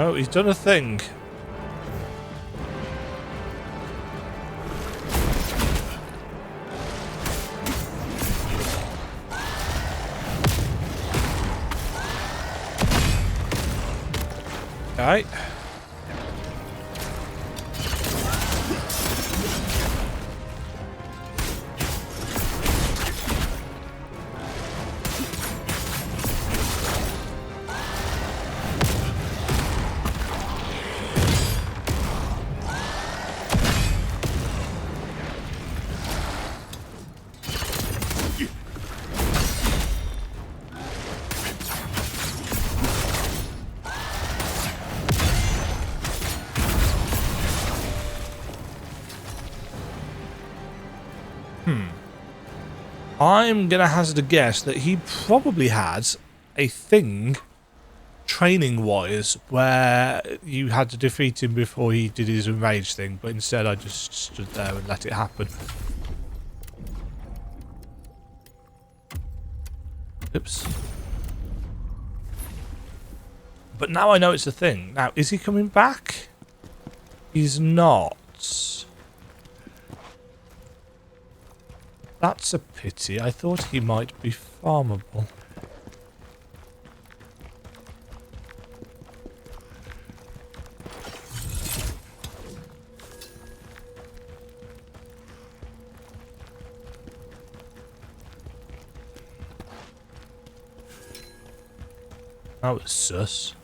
[SPEAKER 1] Oh, he's done a thing. Okay. I'm going to hazard a guess that he probably had a thing, training-wise, where you had to defeat him before he did his enrage thing, but instead I just stood there and let it happen. Oops. But now I know it's a thing. Now, is he coming back? He's not. That's a pity. I thought he might be farmable. That was sus.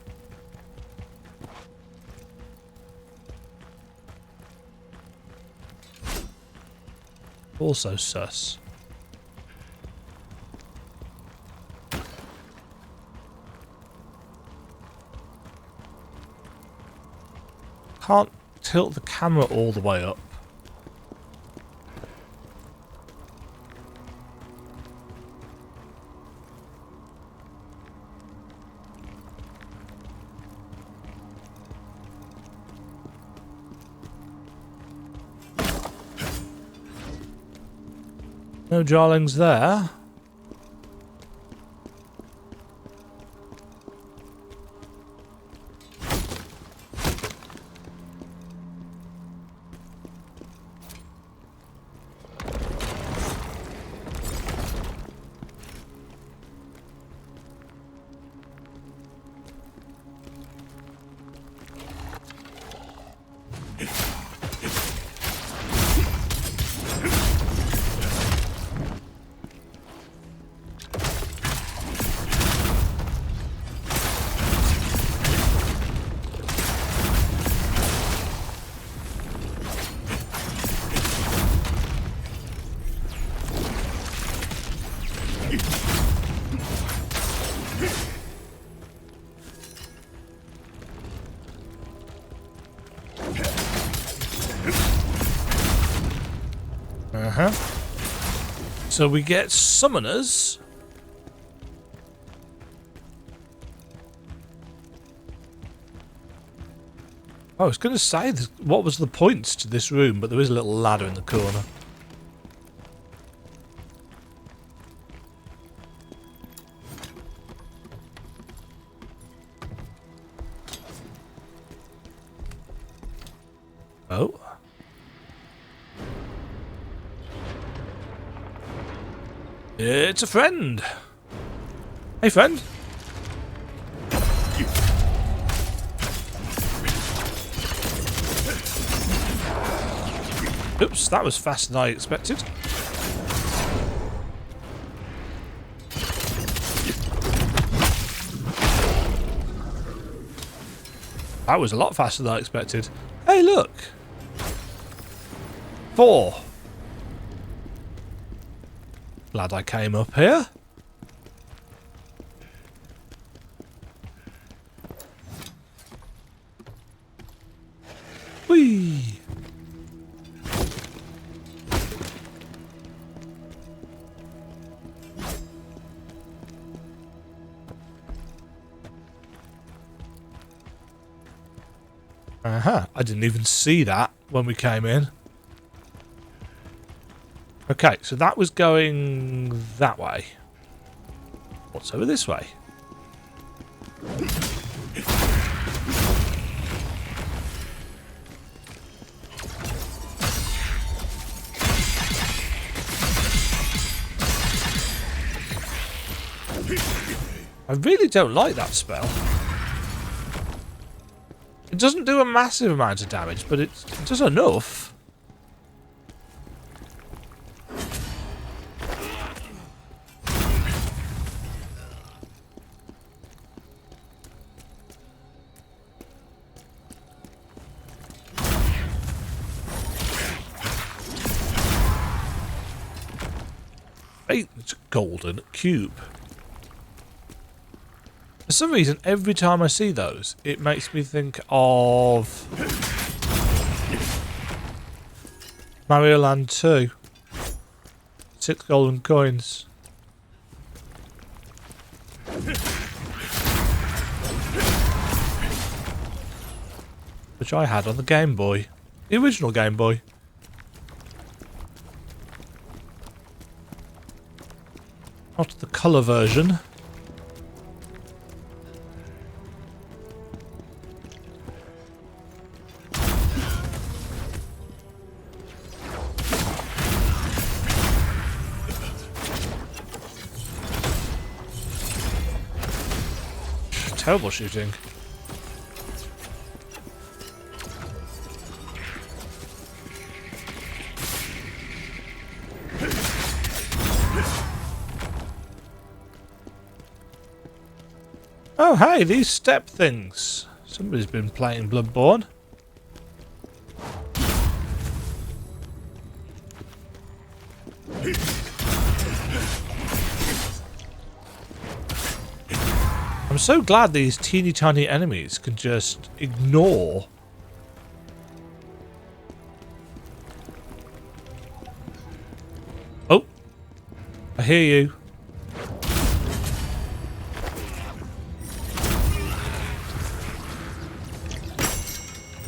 [SPEAKER 1] Also sus. Can't tilt the camera all the way up. No jarlings there. So we get summoners. I was going to say what was the point to this room, but there is a little ladder in the corner. Oh. It's a friend. Hey, friend. Oops, that was faster than I expected. That was a lot faster than I expected. Hey, look. 4. Glad I came up here. Whee! I didn't even see that when we came in. Okay, so that was going that way. What's over this way? I really don't like that spell. It doesn't do a massive amount of damage, but it does enough. Hey, it's a golden cube. For some reason, every time I see those, it makes me think of Mario Land 2. 6 golden coins. Which I had on the Game Boy. The original Game Boy. Not the colour version. Terrible shooting. Oh, hey, these step things. Somebody's been playing Bloodborne. I'm so glad these teeny tiny enemies can just ignore. Oh, I hear you.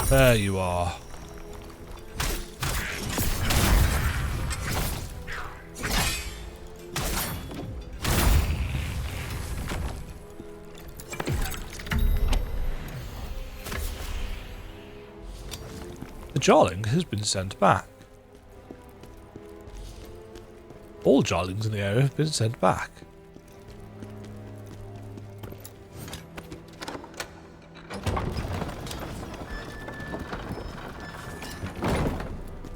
[SPEAKER 1] There you are. The Jarling has been sent back. All Jarlings in the area have been sent back.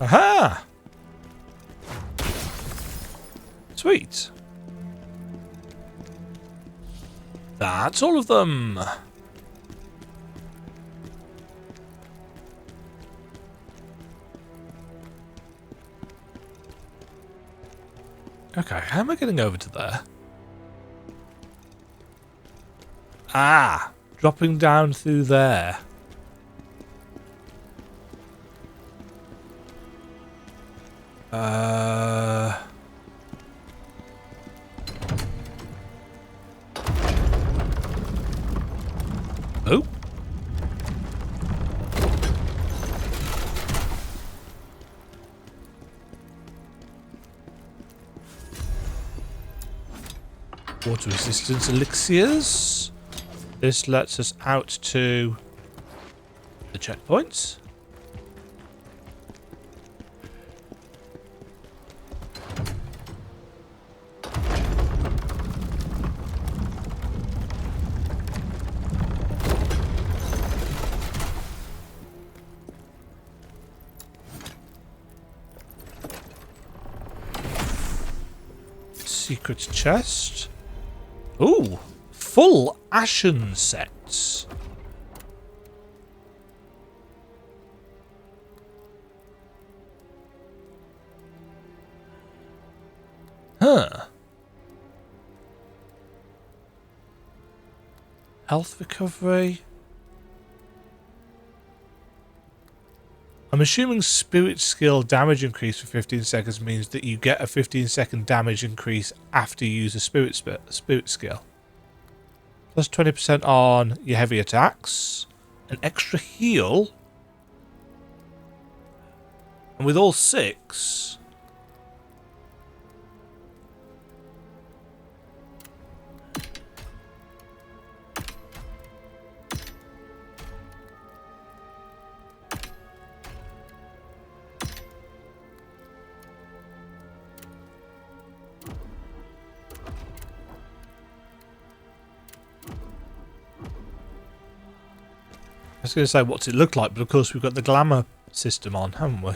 [SPEAKER 1] Aha! Sweet. That's all of them. Okay, how am I getting over to there? Ah! Dropping down through there. Oh. Water resistance elixirs. This lets us out to the checkpoints. Secret chest. Ooh, full ashen sets. Huh. Health recovery. I'm assuming spirit skill damage increase for 15 seconds means that you get a 15-second damage increase after you use a spirit skill. Plus 20% on your heavy attacks. An extra heal. And with all 6... I was going to say, what's it look like? But of course, we've got the glamour system on, haven't we?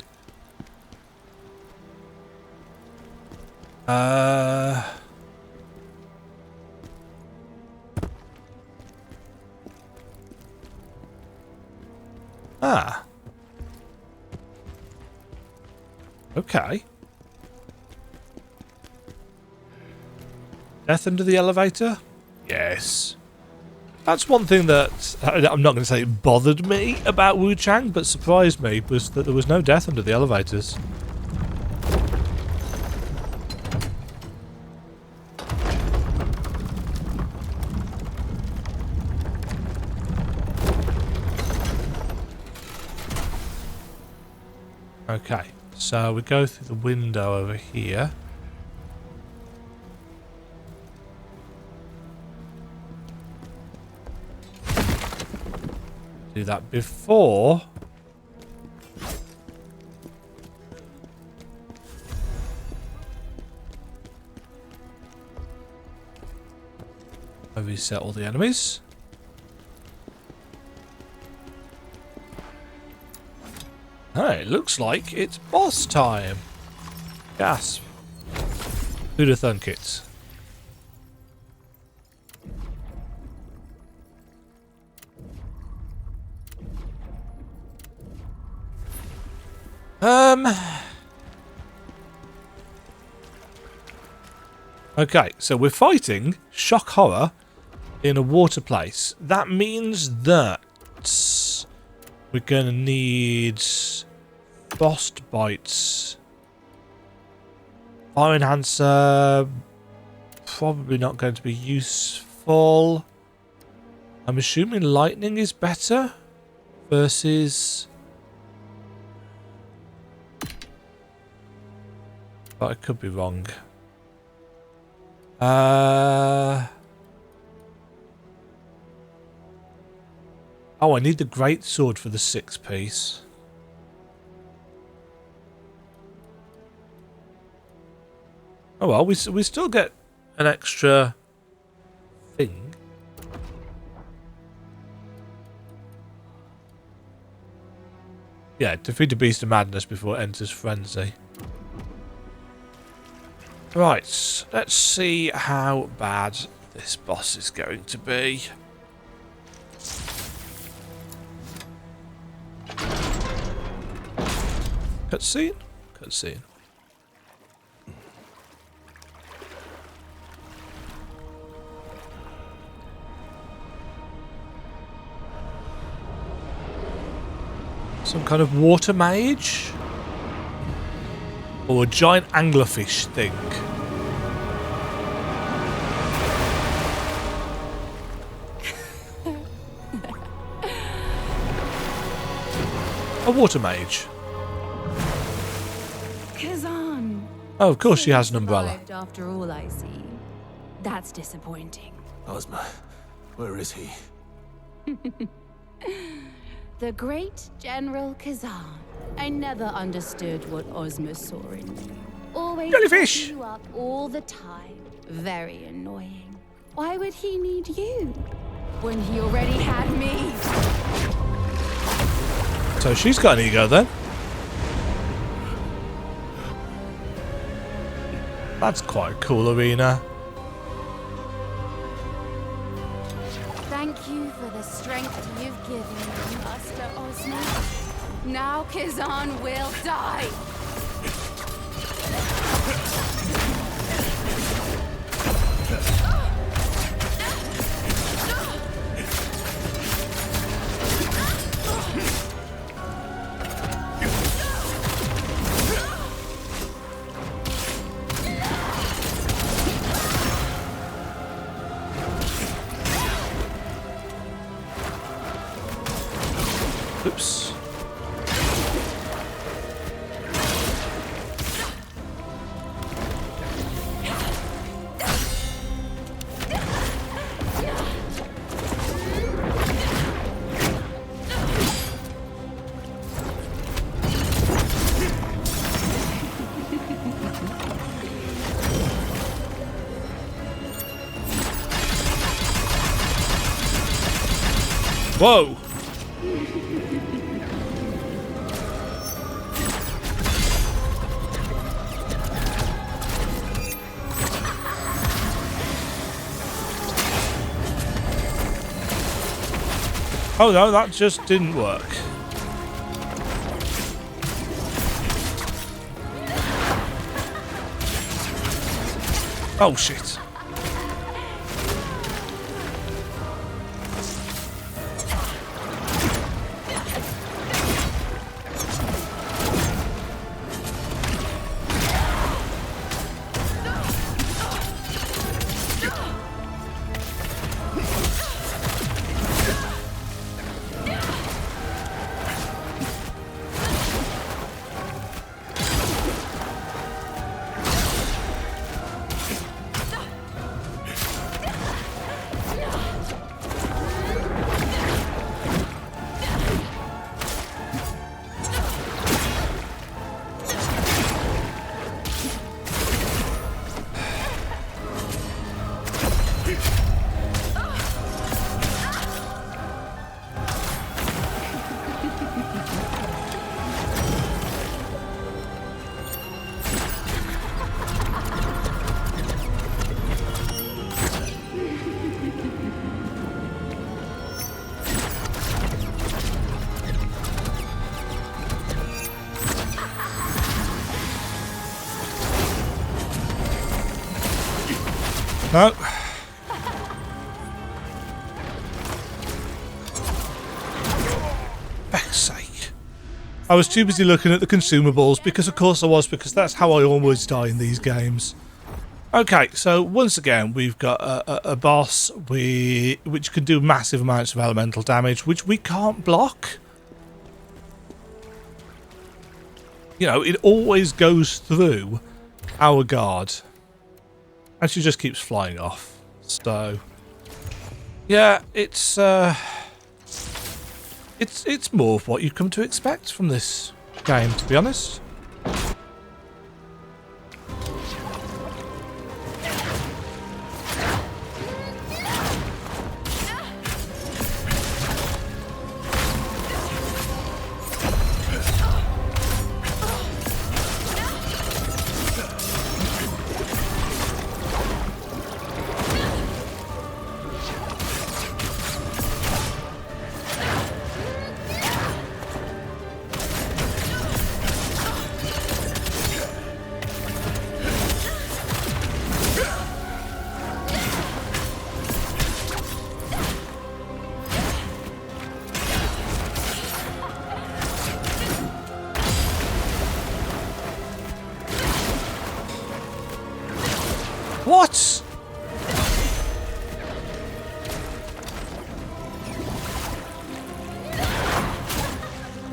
[SPEAKER 1] Ah. Okay. Death under the elevator? Yes. That's one thing that, I'm not going to say bothered me about Wu Chang, but surprised me, was that there was no death under the elevators. Okay, so we go through the window over here. Do that before I reset all the enemies. Hey, looks like it's boss time. Gasp. Who'd have thunk it? Okay, so we're fighting shock horror in a water place. That means that we're going to need frost bites. Fire enhancer, probably not going to be useful. I'm assuming lightning is better versus... But I could be wrong. Oh, I need the great sword for the 6 piece. Oh well, we still get an extra thing. Yeah, defeat the Beast of Madness before it enters Frenzy. Right, let's see how bad this boss is going to be. Cutscene? Cutscene. Some kind of water mage? Or a giant anglerfish thing? A water mage.
[SPEAKER 5] Khazan.
[SPEAKER 1] Oh, of course she has an umbrella.
[SPEAKER 5] Survived after all, I see. That's disappointing.
[SPEAKER 2] Ozma, where is he?
[SPEAKER 5] The great General Khazan. I never understood what Ozma saw in you. Always
[SPEAKER 1] Jellyfish!
[SPEAKER 5] setting you up all the time. Very annoying. Why would he need you when he already had me?
[SPEAKER 1] So she's got an ego then. That's quite a cool arena.
[SPEAKER 5] Thank you for the strength you've given me, Master Ozma. Now Khazan will die.
[SPEAKER 1] Oops. Whoa! Oh no, that just didn't work. Oh shit. No. Feck's sake. I was too busy looking at the consumables because of course I was, because that's how I always die in these games. Okay, so once again we've got a boss which can do massive amounts of elemental damage, which we can't block. You know, it always goes through our guard. And she just keeps flying off. So yeah, it's more of what you've come to expect from this game, to be honest.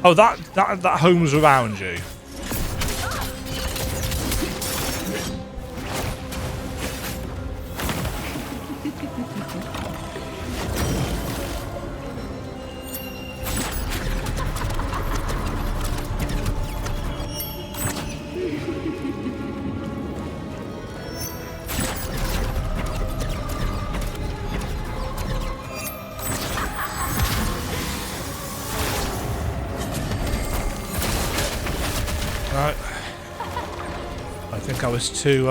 [SPEAKER 1] Oh, that home's around you. Right. I think I was too,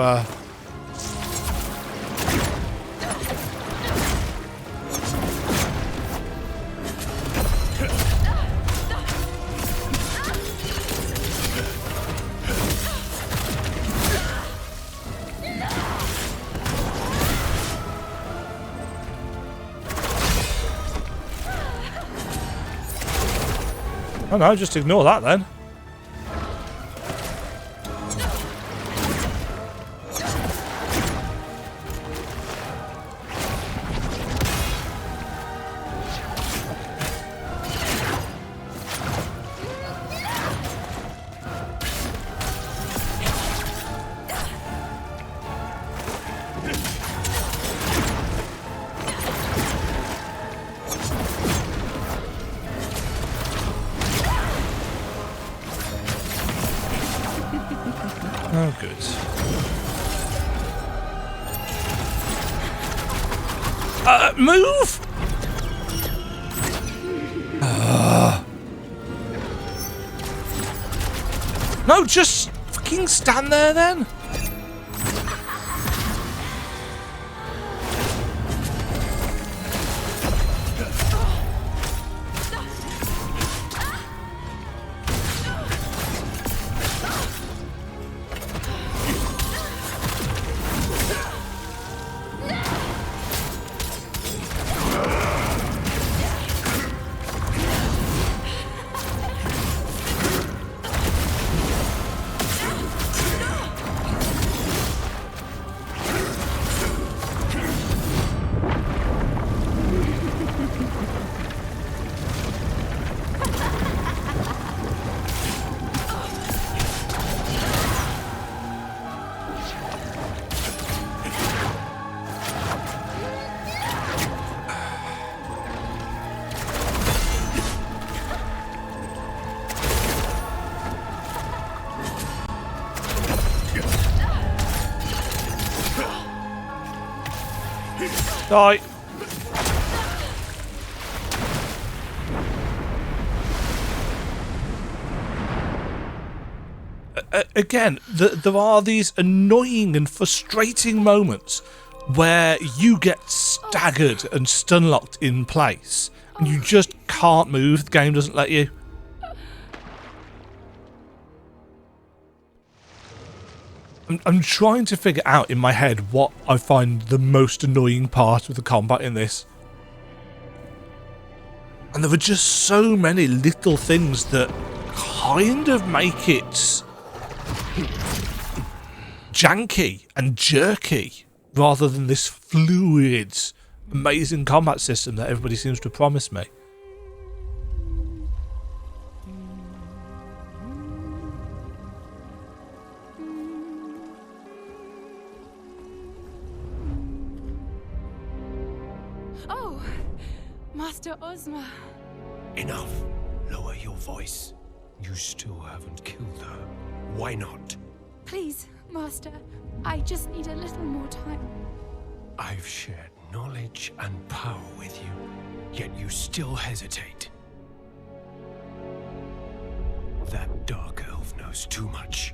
[SPEAKER 1] Oh no, just ignore that then. Oh, good. Move! No, just fucking stand there then. Die. Again, there are these annoying and frustrating moments where you get staggered and stun-locked in place and you just can't move. The game doesn't let you. I'm trying to figure out in my head what I find the most annoying part of the combat in this. And there are just so many little things that kind of make it janky and jerky rather than this fluid, amazing combat system that everybody seems to promise me.
[SPEAKER 5] Oh, Master Ozma.
[SPEAKER 4] Enough. Lower your voice. You still haven't killed her. Why not?
[SPEAKER 5] Please, Master. I just need a little more time.
[SPEAKER 4] I've shared knowledge and power with you, yet you still hesitate. That dark elf knows too much.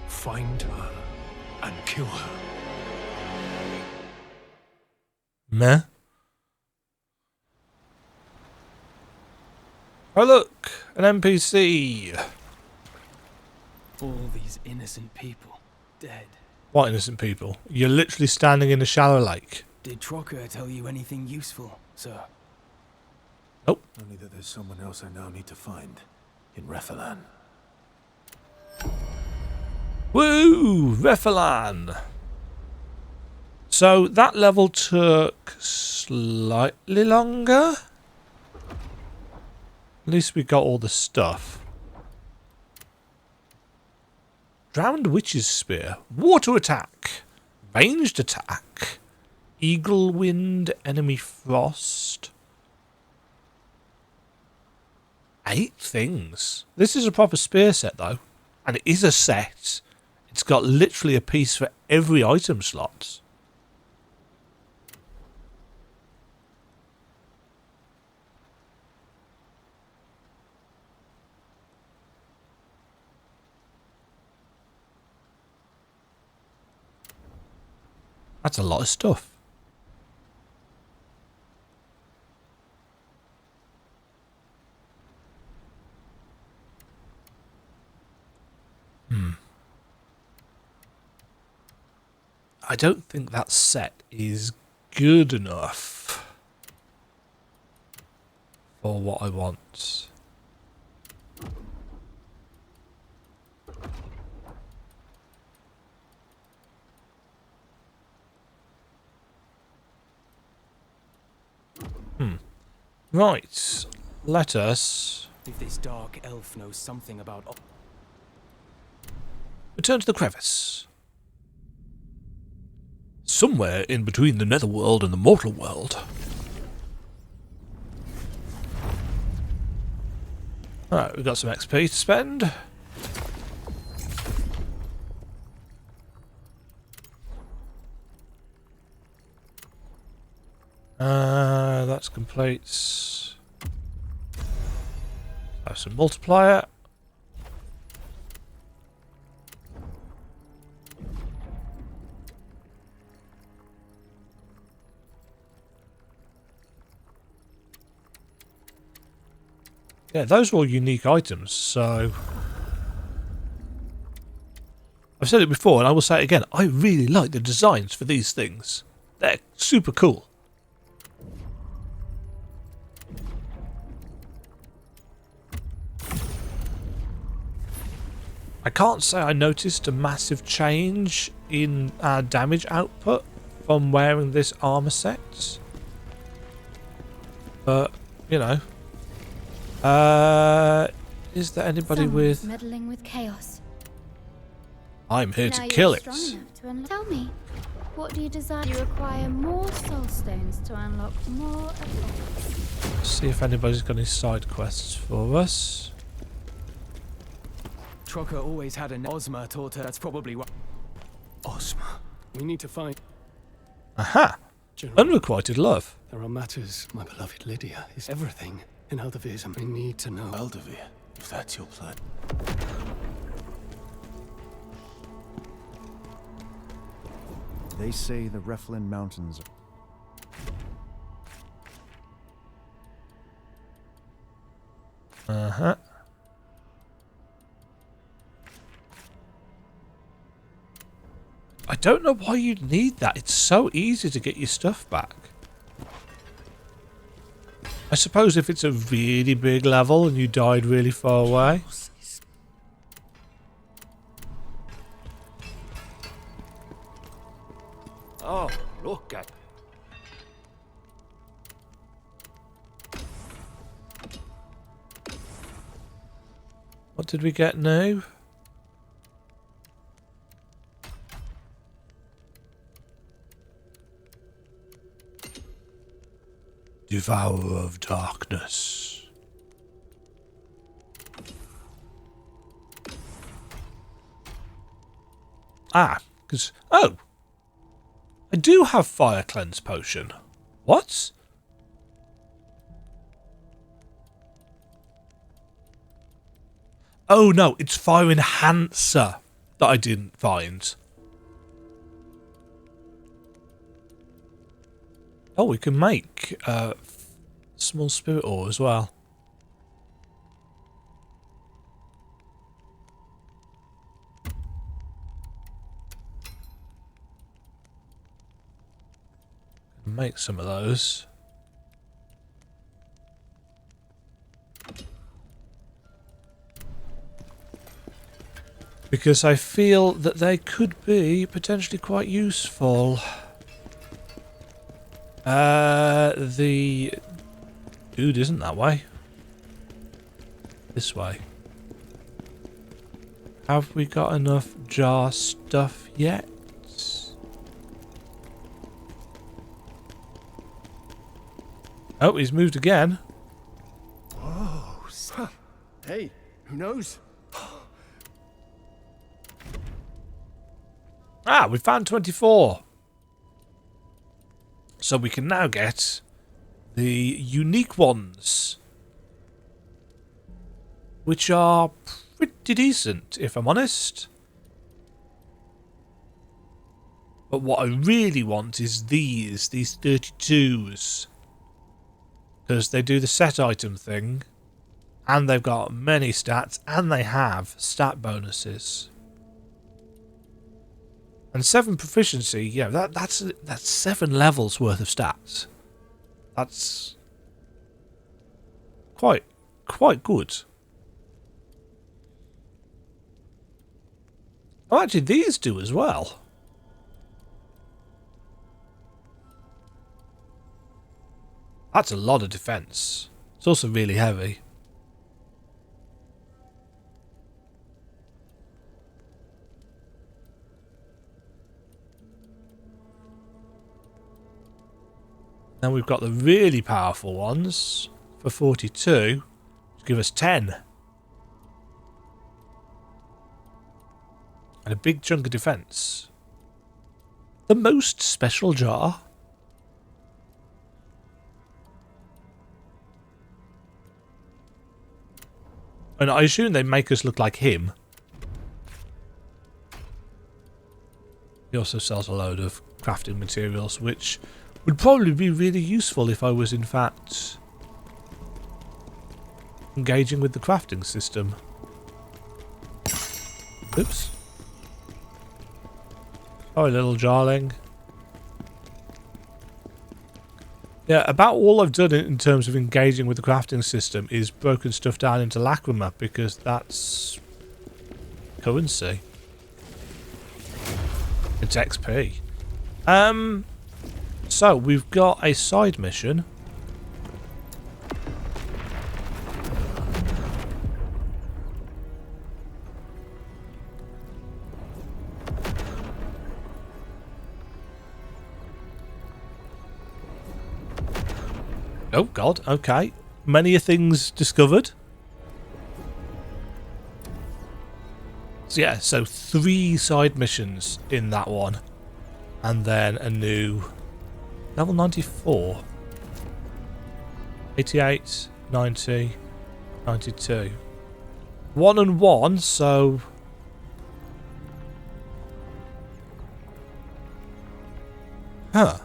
[SPEAKER 4] Find her and kill her.
[SPEAKER 1] Meh. Oh look, an NPC.
[SPEAKER 3] All these innocent people dead.
[SPEAKER 1] What innocent people? You're literally standing in a shallow lake.
[SPEAKER 3] Did Trocker tell you anything useful, sir?
[SPEAKER 1] Nope.
[SPEAKER 2] Only that there's someone else I now need to find in Rephilan.
[SPEAKER 1] Woo! Rephilan! So that level took slightly longer? At least we got all the stuff. Drowned Witch's Spear. Water attack. Ranged attack. Eagle Wind. Enemy Frost. 8 things. This is a proper spear set though. And it is a set. It's got literally a piece for every item slot. That's a lot of stuff. I don't think that set is good enough for what I want. Right, let us
[SPEAKER 3] If this dark elf knows something about...
[SPEAKER 1] return to the crevice. Somewhere in between the netherworld and the mortal world. Alright, we've got some XP to spend. That's complete. Have some multiplier. Yeah, those were all unique items, so... I've said it before, and I will say it again. I really like the designs for these things. They're super cool. I can't say I noticed a massive change in our damage output from wearing this armor set. But, you know. Is there anybody
[SPEAKER 5] Someone's
[SPEAKER 1] with...
[SPEAKER 5] meddling with chaos.
[SPEAKER 1] I'm here to
[SPEAKER 5] Now
[SPEAKER 1] kill
[SPEAKER 5] you're
[SPEAKER 1] it.
[SPEAKER 5] strong enough to Tell me, what do you desire? You require more soul stones to unlock more effects.
[SPEAKER 1] See if anybody's got any side quests for us.
[SPEAKER 3] Trocker always had an Ozma taught her. That's probably what...
[SPEAKER 2] Ozma. We need to find...
[SPEAKER 1] Aha!
[SPEAKER 2] General,
[SPEAKER 1] Unrequited love.
[SPEAKER 2] there are matters. My beloved Lydia is everything in Eldevir's, and we need to know.
[SPEAKER 4] Eldevir, if that's your plan.
[SPEAKER 6] They say the Reflin Mountains
[SPEAKER 1] Uh-huh. I don't know why you'd need that. It's so easy to get your stuff back. I suppose if it's a really big level and you died really far away.
[SPEAKER 4] Oh, look at...
[SPEAKER 1] What did we get now? Devourer of Darkness. Ah, because... Oh! I do have Fire Cleanse Potion. What? Oh no, it's Fire Enhancer that I didn't find. Oh, we can make small spirit ore as well. Make some of those. Because I feel that they could be potentially quite useful. The dude isn't that way. This way. Have we got enough jar stuff yet? Oh, he's moved again.
[SPEAKER 2] Whoa. Hey, who knows?
[SPEAKER 1] Ah, we found 24. So we can now get the unique ones, which are pretty decent, if I'm honest. But what I really want is these 32s. Because they do the set item thing, and they've got many stats, and they have stat bonuses. And 7 proficiency, yeah, that's 7 levels worth of stats. That's quite good. Oh, actually, these do as well. That's a lot of defense. It's also really heavy. Then we've got the really powerful ones for 42 to give us 10. And a big chunk of defense. The most special jar. And I assume they make us look like him. He also sells a load of crafting materials, which would probably be really useful if I was in fact engaging with the crafting system. Oops. Oh, little jarling. Yeah, about all I've done in terms of engaging with the crafting system is broken stuff down into lacrima, because that's currency. It's XP. So we've got a side mission. Oh god, okay. Many a things discovered. So yeah, so 3 side missions in that one. And then a new level 94. 88, 90, 92. 1 and 1, so huh.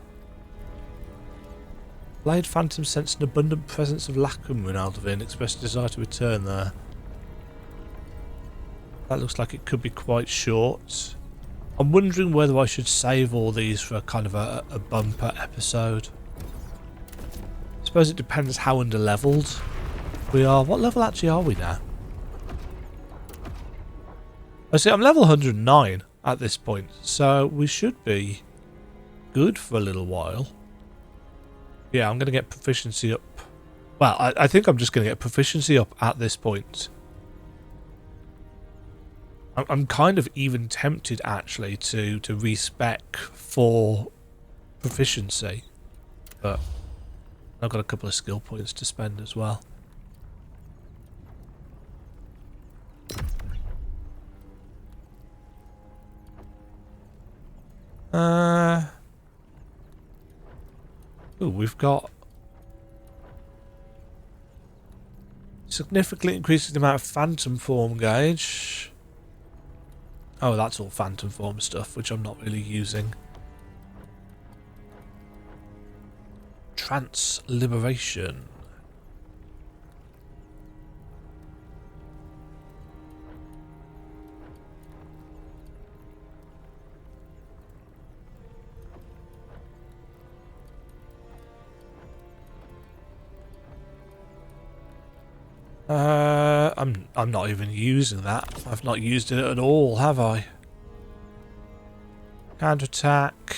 [SPEAKER 1] Blade Phantom sensed an abundant presence of lacrima in Aldervin, expressed a desire to return there. That looks like it could be quite short. I'm wondering whether I should save all these for kind of a bumper episode. I suppose it depends how under-leveled we are. What level actually are we now? I see, I'm level 109 at this point, so we should be good for a little while. Yeah, I'm going to get proficiency up. Well, I think I'm just going to get proficiency up at this point. I'm kind of even tempted, actually, to respec for proficiency. But I've got a couple of skill points to spend as well. Ooh, we've got significantly increases the amount of phantom form gauge. Oh, that's all phantom form stuff, which I'm not really using. Trance liberation. I'm not even using that. I've not used it at all, have I? Counterattack.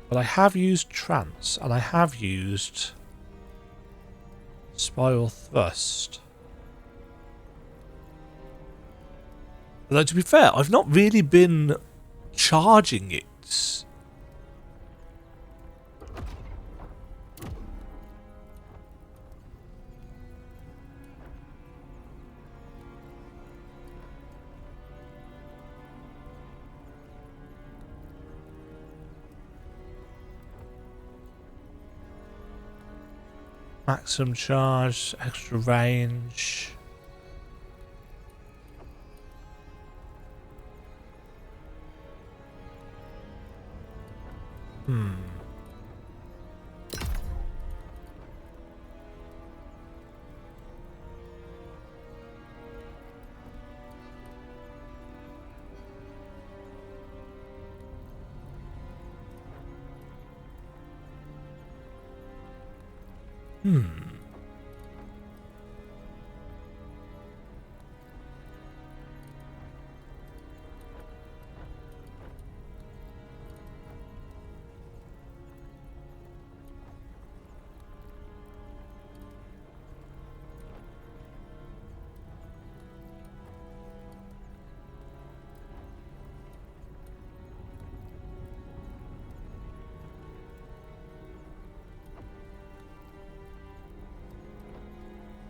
[SPEAKER 1] But I have used trance, and I have used Spiral thrust. Although to be fair, I've not really been charging it. Maximum charge, extra range.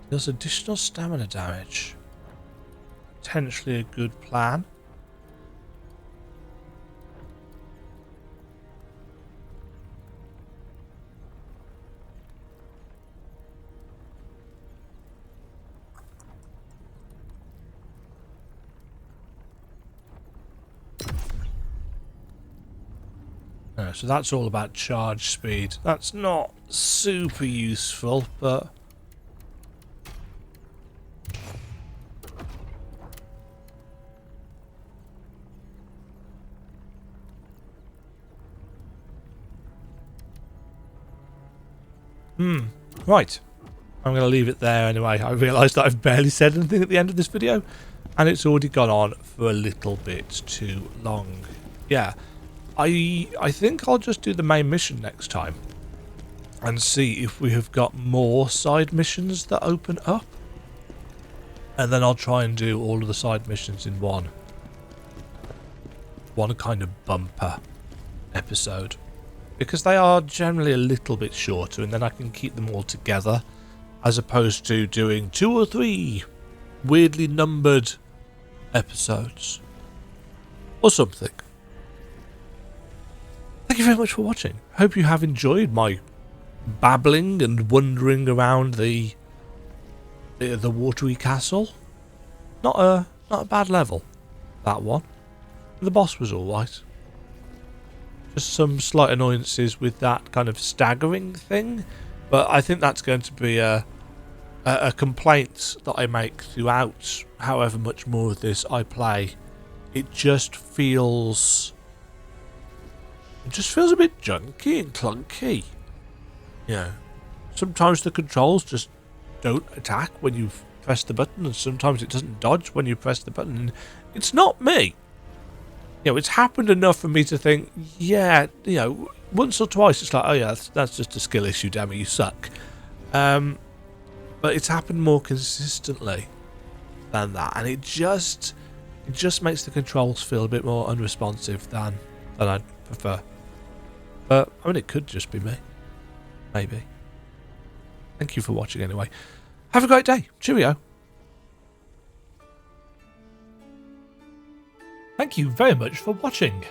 [SPEAKER 1] Deals additional stamina damage. Potentially a good plan. So that's all about charge speed. That's not super useful, but right. I'm going to leave it there anyway. I realised that I've barely said anything at the end of this video, and it's already gone on for a little bit too long. Yeah, I think I'll just do the main mission next time and see if we have got more side missions that open up, and then I'll try and do all of the side missions in one kind of bumper episode, because they are generally a little bit shorter, and then I can keep them all together, as opposed to doing 2 or 3 weirdly numbered episodes or something. Thank you very much for watching. Hope you have enjoyed my babbling and wandering around the watery castle. Not a bad level, that one. The boss was alright. Just some slight annoyances with that kind of staggering thing, but I think that's going to be a complaint that I make throughout however much more of this I play. It just feels a bit junky and clunky. You know, sometimes the controls just don't attack when you press the button, and sometimes it doesn't dodge when you press the button. And it's not me. You know, it's happened enough for me to think, yeah, you know, once or twice it's like, oh yeah, that's just a skill issue, damn it, you suck. But it's happened more consistently than that, and it just makes the controls feel a bit more unresponsive than I'd prefer. But I mean, it could just be me. Maybe. Thank you for watching anyway. Have a great day. Cheerio. Thank you very much for watching.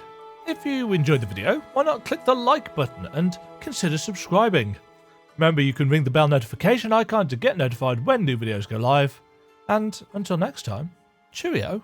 [SPEAKER 1] If you enjoyed the video, why not click the like button and consider subscribing. Remember, you can ring the bell notification icon to get notified when new videos go live. And until next time, cheerio.